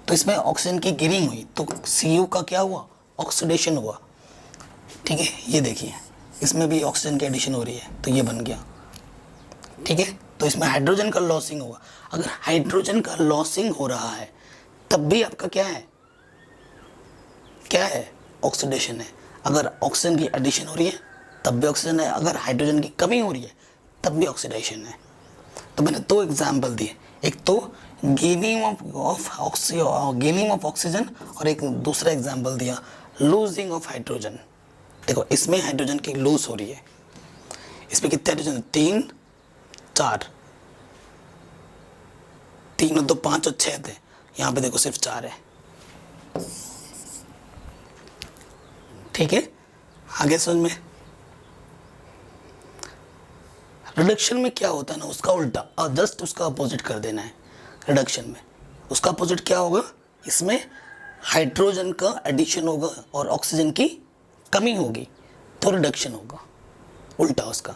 तो इसमें ऑक्सीजन की गिरिंग हुई तो Cu का क्या हुआ, ऑक्सीडेशन हुआ। ठीक है, ये देखिए इसमें भी ऑक्सीजन की एडिशन हो रही है तो ये बन गया। ठीक है, तो इसमें हाइड्रोजन का लॉसिंग होगा। अगर हाइड्रोजन का लॉसिंग हो रहा है तब भी आपका क्या है, क्या है, ऑक्सीडेशन है। अगर ऑक्सीजन की एडिशन हो रही है तब भी ऑक्सीजन है, अगर हाइड्रोजन की कमी हो रही है तब भी ऑक्सीडेशन है। तो मैंने दो एग्जाम्पल दिए, एक तो गेनिंग ऑफ ऑक्सीजन और एक दूसरा एग्जाम्पल दिया लूजिंग ऑफ हाइड्रोजन। देखो इसमें हाइड्रोजन की लूज हो रही है, इसमें कितने हाइड्रोजन, 3 4, 3 और 2 5 और 6 थे, यहाँ पे देखो सिर्फ 4 है। ठीक है, आगे समझ में। रिडक्शन में क्या होता है ना, उसका उल्टा और जस्ट उसका अपोजिट कर देना है। रिडक्शन में उसका अपोजिट क्या होगा, इसमें हाइड्रोजन का एडिशन होगा और ऑक्सीजन की कमी होगी तो रिडक्शन होगा, उल्टा उसका।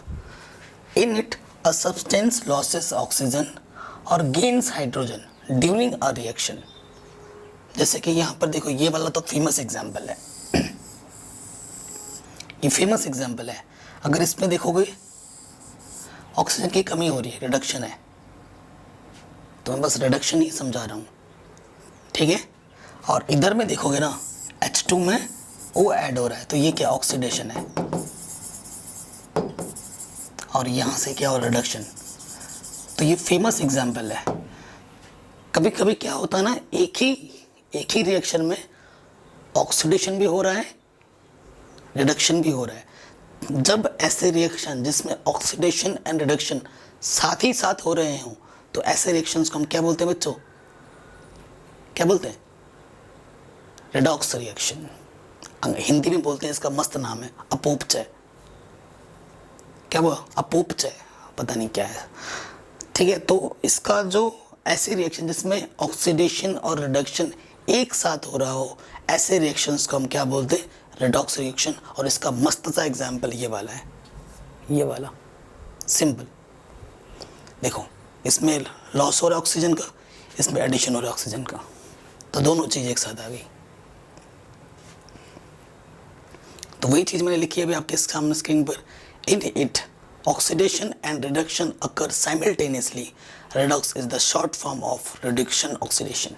In it a substance loses oxygen or gains hydrogen during a reaction. जैसे कि यहाँ पर देखो ये वाला तो फेमस एग्जाम्पल है, ये फेमस एग्जाम्पल है। अगर इसमें देखोगे ऑक्सीजन की कमी हो रही है, रिडक्शन है, तो मैं बस रिडक्शन ही समझा रहा हूँ। ठीक है, और इधर में देखोगे ना H2 में O ऐड हो रहा है तो ये क्या, ऑक्सीडेशन है, और यहाँ से क्या हो, रिडक्शन। तो ये फेमस एग्जाम्पल है। कभी कभी क्या होता है ना, एक ही रिएक्शन में ऑक्सीडेशन भी हो रहा है, रिडक्शन भी हो रहा है। जब ऐसे रिएक्शन जिसमें ऑक्सीडेशन एंड रिडक्शन साथ ही साथ हो रहे हों तो ऐसे रिएक्शंस को हम क्या बोलते हैं बच्चों, क्या बोलते हैं, रेडॉक्स रिएक्शन। हिंदी में बोलते हैं, इसका मस्त नाम है अपोपचय। क्या हुआ, अपोपचय, पता नहीं क्या है। ठीक है, तो इसका जो ऐसे रिएक्शन जिसमें ऑक्सीडेशन और रिडक्शन एक साथ हो रहा हो, ऐसे रिएक्शंस को हम क्या बोलते हैं, रेडॉक्स रिएक्शन। और इसका मस्त सा एग्जाम्पल ये वाला है, ये वाला सिंपल। देखो इसमें लॉस हो रहा है ऑक्सीजन का, इसमें एडिशन हो रहा है ऑक्सीजन का, तो दोनों चीज़ एक साथ आ गई। तो वही चीज़ मैंने लिखी है अभी आपके सामने स्क्रीन पर। In it oxidation and reduction occur simultaneously, redox is the short form of reduction oxidation.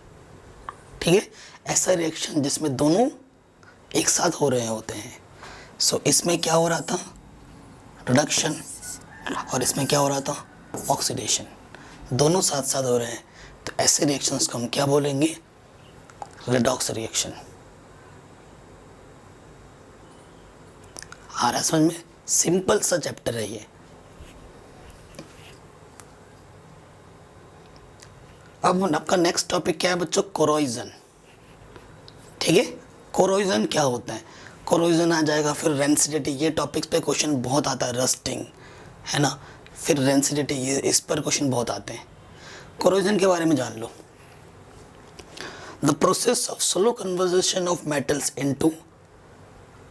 ठीक है, ऐसा रिएक्शन जिसमें दोनों एक साथ हो रहे होते हैं। सो इसमें क्या हो रहा था, रिडक्शन, और इसमें क्या हो रहा था, ऑक्सीडेशन, दोनों साथ साथ हो रहे हैं। तो ऐसे रिएक्शंस को हम क्या बोलेंगे, रेडॉक्स रिएक्शन। आ रहा समझ में, सिंपल सा चैप्टर है ये। अब आपका नेक्स्ट टॉपिक क्या है बच्चों, कोरोजन। ठीक है, कोरोजन क्या होता है, कोरोजन आ जाएगा, फिर रेंसिडिटी, ये टॉपिक्स पे क्वेश्चन बहुत आता है, रस्टिंग है ना, फिर रेंसिडिटी, ये इस पर क्वेश्चन बहुत आते हैं। कोरोजन के बारे में जान लो। The process of slow conversion of metals into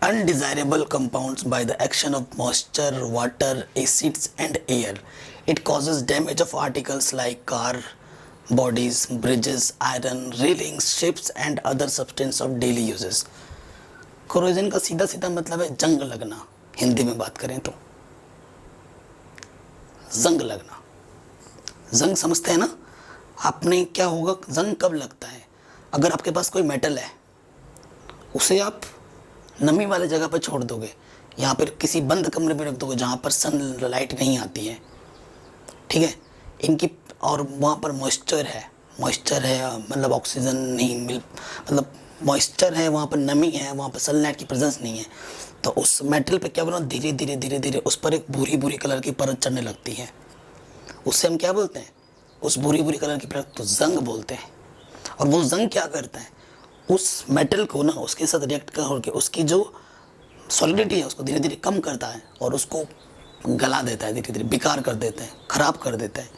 undesirable compounds by the action of moisture, water, acids and air. It causes damage of articles like car bodies, bridges, iron, railings, ships and other substance of daily uses. corrosion का सीधा सीधा मतलब है जंग लगना, हिंदी में बात करें तो जंग लगना। जंग समझते हैं ना आपने, क्या होगा, जंग कब लगता है, अगर आपके पास कोई मेटल है उसे आप नमी वाले जगह पर छोड़ दोगे, यहाँ पर किसी बंद कमरे में रख दोगे जहाँ पर सन लाइट नहीं आती है। ठीक है, इनकी, और वहाँ पर मॉइस्चर है मतलब ऑक्सीजन नहीं मतलब मॉइस्चर है, वहाँ पर नमी है, वहाँ पर सनलाइट की प्रेजेंस नहीं है, तो उस मेटल पे क्या बना, धीरे धीरे उस पर एक भूरी कलर की परत चढ़ने लगती है। उससे हम क्या बोलते हैं, उस भूरी कलर की परत तो जंग बोलते हैं। और वो जंग क्या करता है, उस मेटल को ना उसके साथ रिएक्ट करके उसकी जो सॉलिडिटी है उसको धीरे धीरे कम करता है और उसको गला देता है, धीरे धीरे बेकार कर देता है, ख़राब कर देता है।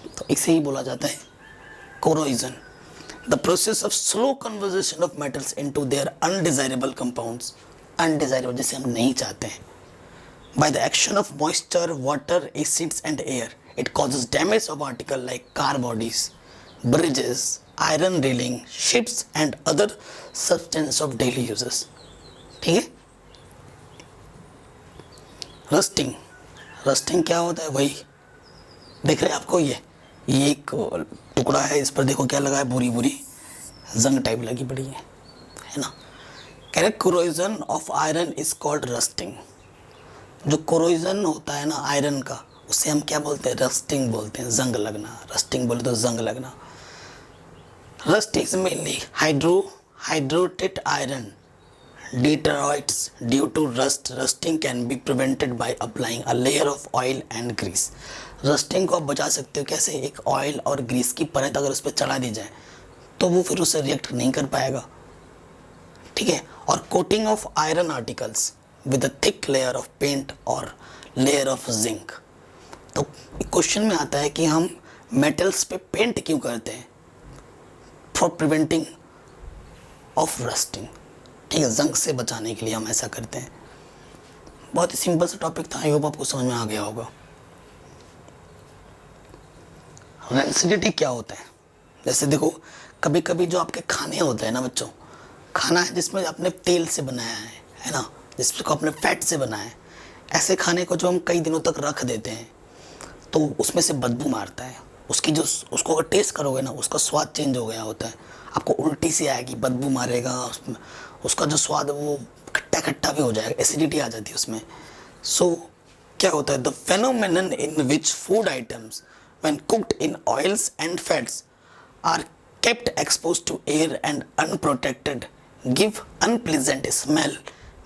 तो इसे ही बोला जाता है corrosion. The process of slow conversation of metals into their undesirable compounds, undesirable जिसे हम नहीं चाहते हैं, by the action of moisture, water, acids and air, It causes damage of article like car bodies, bridges, iron railing, ships and other substance of daily uses. ठीक है. Rusting, rusting क्या होता है? वही देख रहे हैं आपको, ये एक टुकड़ा है, इस पर देखो क्या लगा है, बुरी बुरी जंग टाइप लगी पड़ी है ना. Correct. Corrosion of iron is called rusting. जो कोरोजन होता है ना आयरन का, उसे हम क्या बोलते हैं? रस्टिंग बोलते हैं, जंग लगना. रस्टिंग बोले तो जंग लगना. Rust is mainly hydrated iron deteriorates due to rust. Rusting can be prevented by applying a layer of oil and grease. Rusting को आप बचा सकते हो कैसे? एक ऑयल और ग्रीस की परत अगर उस पर चढ़ा दी जाए तो वो फिर उससे रिएक्ट नहीं कर पाएगा. ठीक है. और coating of iron articles with a thick layer of paint और लेयर ऑफ जिंक. तो क्वेश्चन में आता है कि हम मेटल्स पे पेंट क्यों करते हैं? For preventing of rusting. ठीक है, जंग से बचाने के लिए हम ऐसा करते हैं. बहुत ही सिंपल सा टॉपिक था, आई होप आपको समझ में आ गया होगा. रेंसिडिटी क्या होता है? जैसे देखो, कभी कभी जो आपके खाने होते हैं ना बच्चों, खाना है जिसमें आपने तेल से बनाया है ना, जिसको आपने फैट से बनाया है, ऐसे खाने को जो हम कई दिनों तक रख देते हैं तो उसमें से बदबू मारता है. उसकी जो उसको अगर टेस्ट करोगे ना, उसका स्वाद चेंज हो गया होता है, आपको उल्टी सी आएगी, बदबू मारेगा, उसका जो स्वाद वो खट्टा खट्टा भी हो जाएगा, एसिडिटी आ जाती है उसमें. सो क्या होता है? The phenomenon in which food items when cooked in oils and fats are kept exposed to air and unprotected give unpleasant smell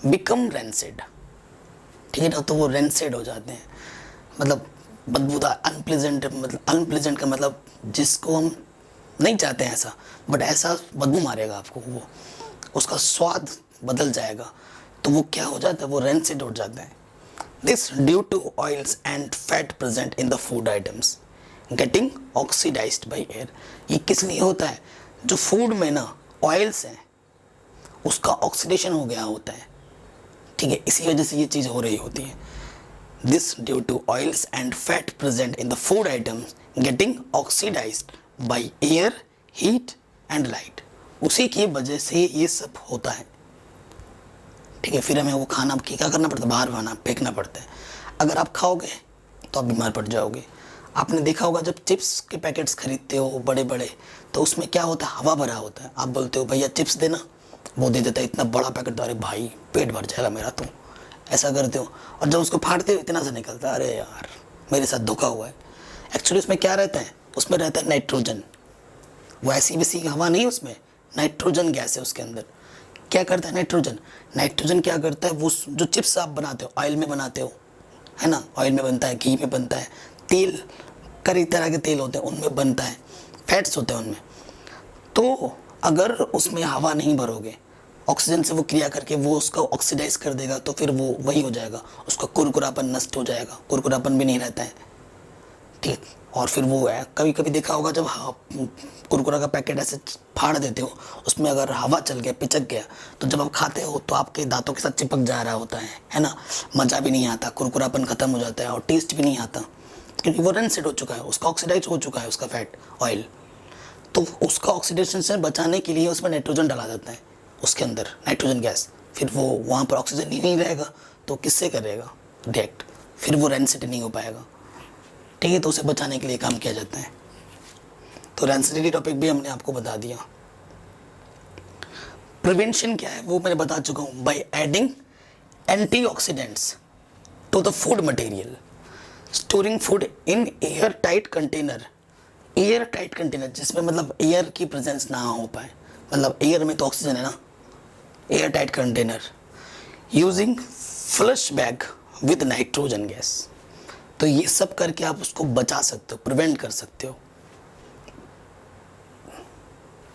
become rancid. ठीक है ना, तो वो रेंसिड हो जाते हैं, मतलब बदबूदार. अनप्लीजेंट मतलब, अनप्लीजेंट का मतलब जिसको हम नहीं चाहते हैं ऐसा, बट ऐसा बदबू मारेगा आपको, वो उसका स्वाद बदल जाएगा, तो वो क्या हो जाता है? वो रेंसिड हो जाता है. This due to oils and fat present in the food items getting oxidised by air. ये किस लिए होता है? जो फूड में ना ऑयल्स हैं उसका ऑक्सीडेशन हो गया होता है. ठीक है, इसी वजह से ये चीज़ हो रही होती है. This due to oils and fat present in the food items getting oxidised by air, heat and light. उसी की वजह से ये सब होता है. ठीक है, फिर हमें वो खाना क्या करना पड़ता है? बाहर खाना फेंकना पड़ता है. अगर आप खाओगे तो आप बीमार पड़ जाओगे. आपने देखा होगा जब चिप्स के पैकेट्स खरीदते हो बड़े बड़े, तो उसमें क्या होता है? हवा भरा होता है. आप बोलते हो भैया चिप्स देना, वो दे देता है इतना बड़ा पैकेट. अरे भाई पेट भर जाएगा मेरा, तो ऐसा करते हो. और जब उसको फाड़ते हो इतना सा निकलता है, अरे यार मेरे साथ धोखा हुआ है. एक्चुअली उसमें क्या रहता है? उसमें रहता है नाइट्रोजन. वो ऐसी वैसी हवा नहीं, उसमें नाइट्रोजन गैस है उसके अंदर. क्या करता है नाइट्रोजन? नाइट्रोजन क्या करता है? वो जो चिप्स आप बनाते हो, ऑयल में बनाते हो, है ना, ऑयल में बनता है, घी में बनता है, तेल कई तरह के तेल होते हैं उनमें बनता है, फैट्स होते हैं उनमें. तो अगर उसमें हवा नहीं भरोगे, ऑक्सीजन से वो क्रिया करके वो उसका ऑक्सीडाइज कर देगा, तो फिर वो वही हो जाएगा, उसका कुरकुरापन नष्ट हो जाएगा, कुरकुरापन भी नहीं रहता है. ठीक. और फिर वो है, कभी कभी देखा होगा जब कुरकुरा का पैकेट ऐसे फाड़ देते हो, उसमें अगर हवा चल गया, पिचक गया, तो जब आप खाते हो तो आपके दांतों के साथ चिपक जा रहा होता है ना. मज़ा भी नहीं आता, कुरकुरापन ख़त्म हो जाता है और टेस्ट भी नहीं आता, क्योंकि वो रेंसिड हो चुका है, उसका ऑक्सीडाइज हो चुका है उसका फैट ऑयल. तो उसका ऑक्सीडेशन से बचाने के लिए उसमें नाइट्रोजन डाला जाता है, उसके अंदर नाइट्रोजन गैस. फिर वो वहाँ पर ऑक्सीजन ही नहीं रहेगा तो किससे करेगा रिएक्ट? फिर वो रेंसिड नहीं हो पाएगा. ठीक है, तो उसे बचाने के लिए काम किया जाता है. तो रेंसिडिटी टॉपिक भी हमने आपको बता दिया. प्रिवेंशन क्या है वो मैंने बता चुका हूँ. By adding antioxidants to the food material, storing food in air tight container. Air tight container जिसमें मतलब एयर की प्रेजेंस ना हो पाए, मतलब एयर में तो ऑक्सीजन है ना. Air tight container. Using flush bag with nitrogen gas. तो ये सब करके आप उसको बचा सकते हो, प्रिवेंट कर सकते हो.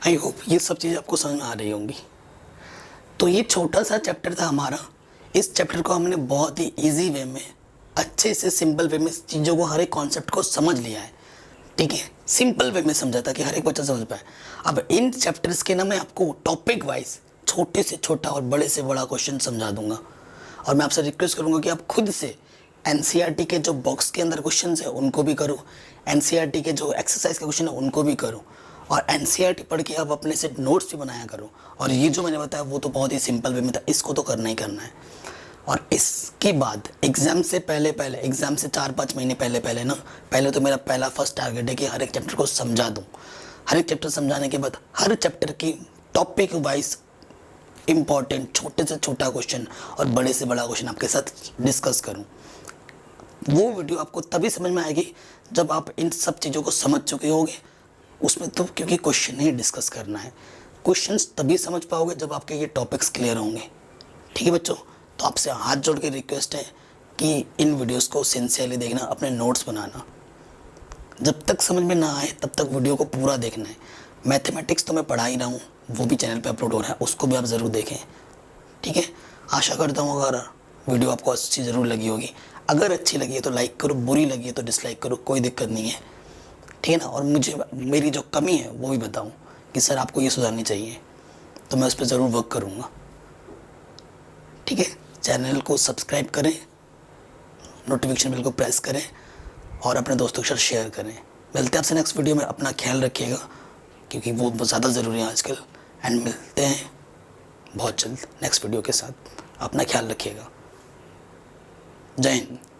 आई होप ये सब चीज़ें आपको समझ में आ रही होंगी. तो ये छोटा सा चैप्टर था हमारा. इस चैप्टर को हमने बहुत ही इजी वे में, अच्छे से सिंपल वे में चीज़ों को, हर एक कॉन्सेप्ट को समझ लिया है. ठीक है, सिंपल वे में समझा था कि हर एक बच्चा समझ पाए. अब इन चैप्टर्स के ना मैं आपको टॉपिक वाइज छोटे से छोटा और बड़े से बड़ा क्वेश्चन समझा दूंगा. और मैं आपसे रिक्वेस्ट करूंगा कि आप खुद से एनसीईआरटी के जो बॉक्स के अंदर क्वेश्चंस है उनको भी करो, एनसीईआरटी के जो एक्सरसाइज के क्वेश्चन है उनको भी करो, और एनसीईआरटी पढ़ के आप अपने से नोट्स भी बनाया करो। और ये जो मैंने बताया वो तो बहुत ही सिंपल वे में था, इसको तो करना ही करना है। और इसके बाद एग्ज़ाम से पहले एग्ज़ाम से 4-5 महीने पहले ना, पहले तो मेरा पहला फर्स्ट टारगेट है कि हर एक चैप्टर को समझा दूँ। हर एक चैप्टर समझाने के बाद हर चैप्टर की टॉपिक वाइज इम्पॉर्टेंट छोटे से छोटा क्वेश्चन और बड़े से बड़ा क्वेश्चन आपके साथ डिस्कस करूं। वो वीडियो आपको तभी समझ में आएगी जब आप इन सब चीज़ों को समझ चुके होगे। उसमें तो क्योंकि क्वेश्चन ही डिस्कस करना है, क्वेश्चंस तभी समझ पाओगे जब आपके ये टॉपिक्स क्लियर होंगे। ठीक है बच्चों, तो आपसे हाथ जोड़ के रिक्वेस्ट है कि इन वीडियोस को सिंसियरली देखना, अपने नोट्स बनाना। जब तक समझ में ना आए तब तक वीडियो को पूरा देखना है। मैथमेटिक्स तो मैं पढ़ा ही रहा हूँ, वो भी चैनल पे अपलोड हो रहा है, उसको भी आप ज़रूर देखें। ठीक है, आशा करता हूँ अगर वीडियो आपको अच्छी ज़रूर लगी होगी। अगर अच्छी लगी है तो लाइक करो, बुरी लगी है तो डिसलाइक करो, कोई दिक्कत नहीं है। ठीक है ना, और मुझे मेरी जो कमी है वो भी बताऊँ कि सर आपको ये सुधारनी चाहिए, तो मैं उस पर ज़रूर वर्क करूँगा। ठीक है, चैनल को सब्सक्राइब करें, नोटिफिकेशन बेल को प्रेस करें और अपने दोस्तों के साथ शेयर करें। मिलते हैं आपसे नेक्स्ट वीडियो में। अपना ख्याल रखिएगा क्योंकि वो बहुत ज़्यादा ज़रूरी है आजकल। एंड मिलते हैं बहुत जल्द नेक्स्ट वीडियो के साथ। अपना ख्याल रखिएगा। जय हिंद।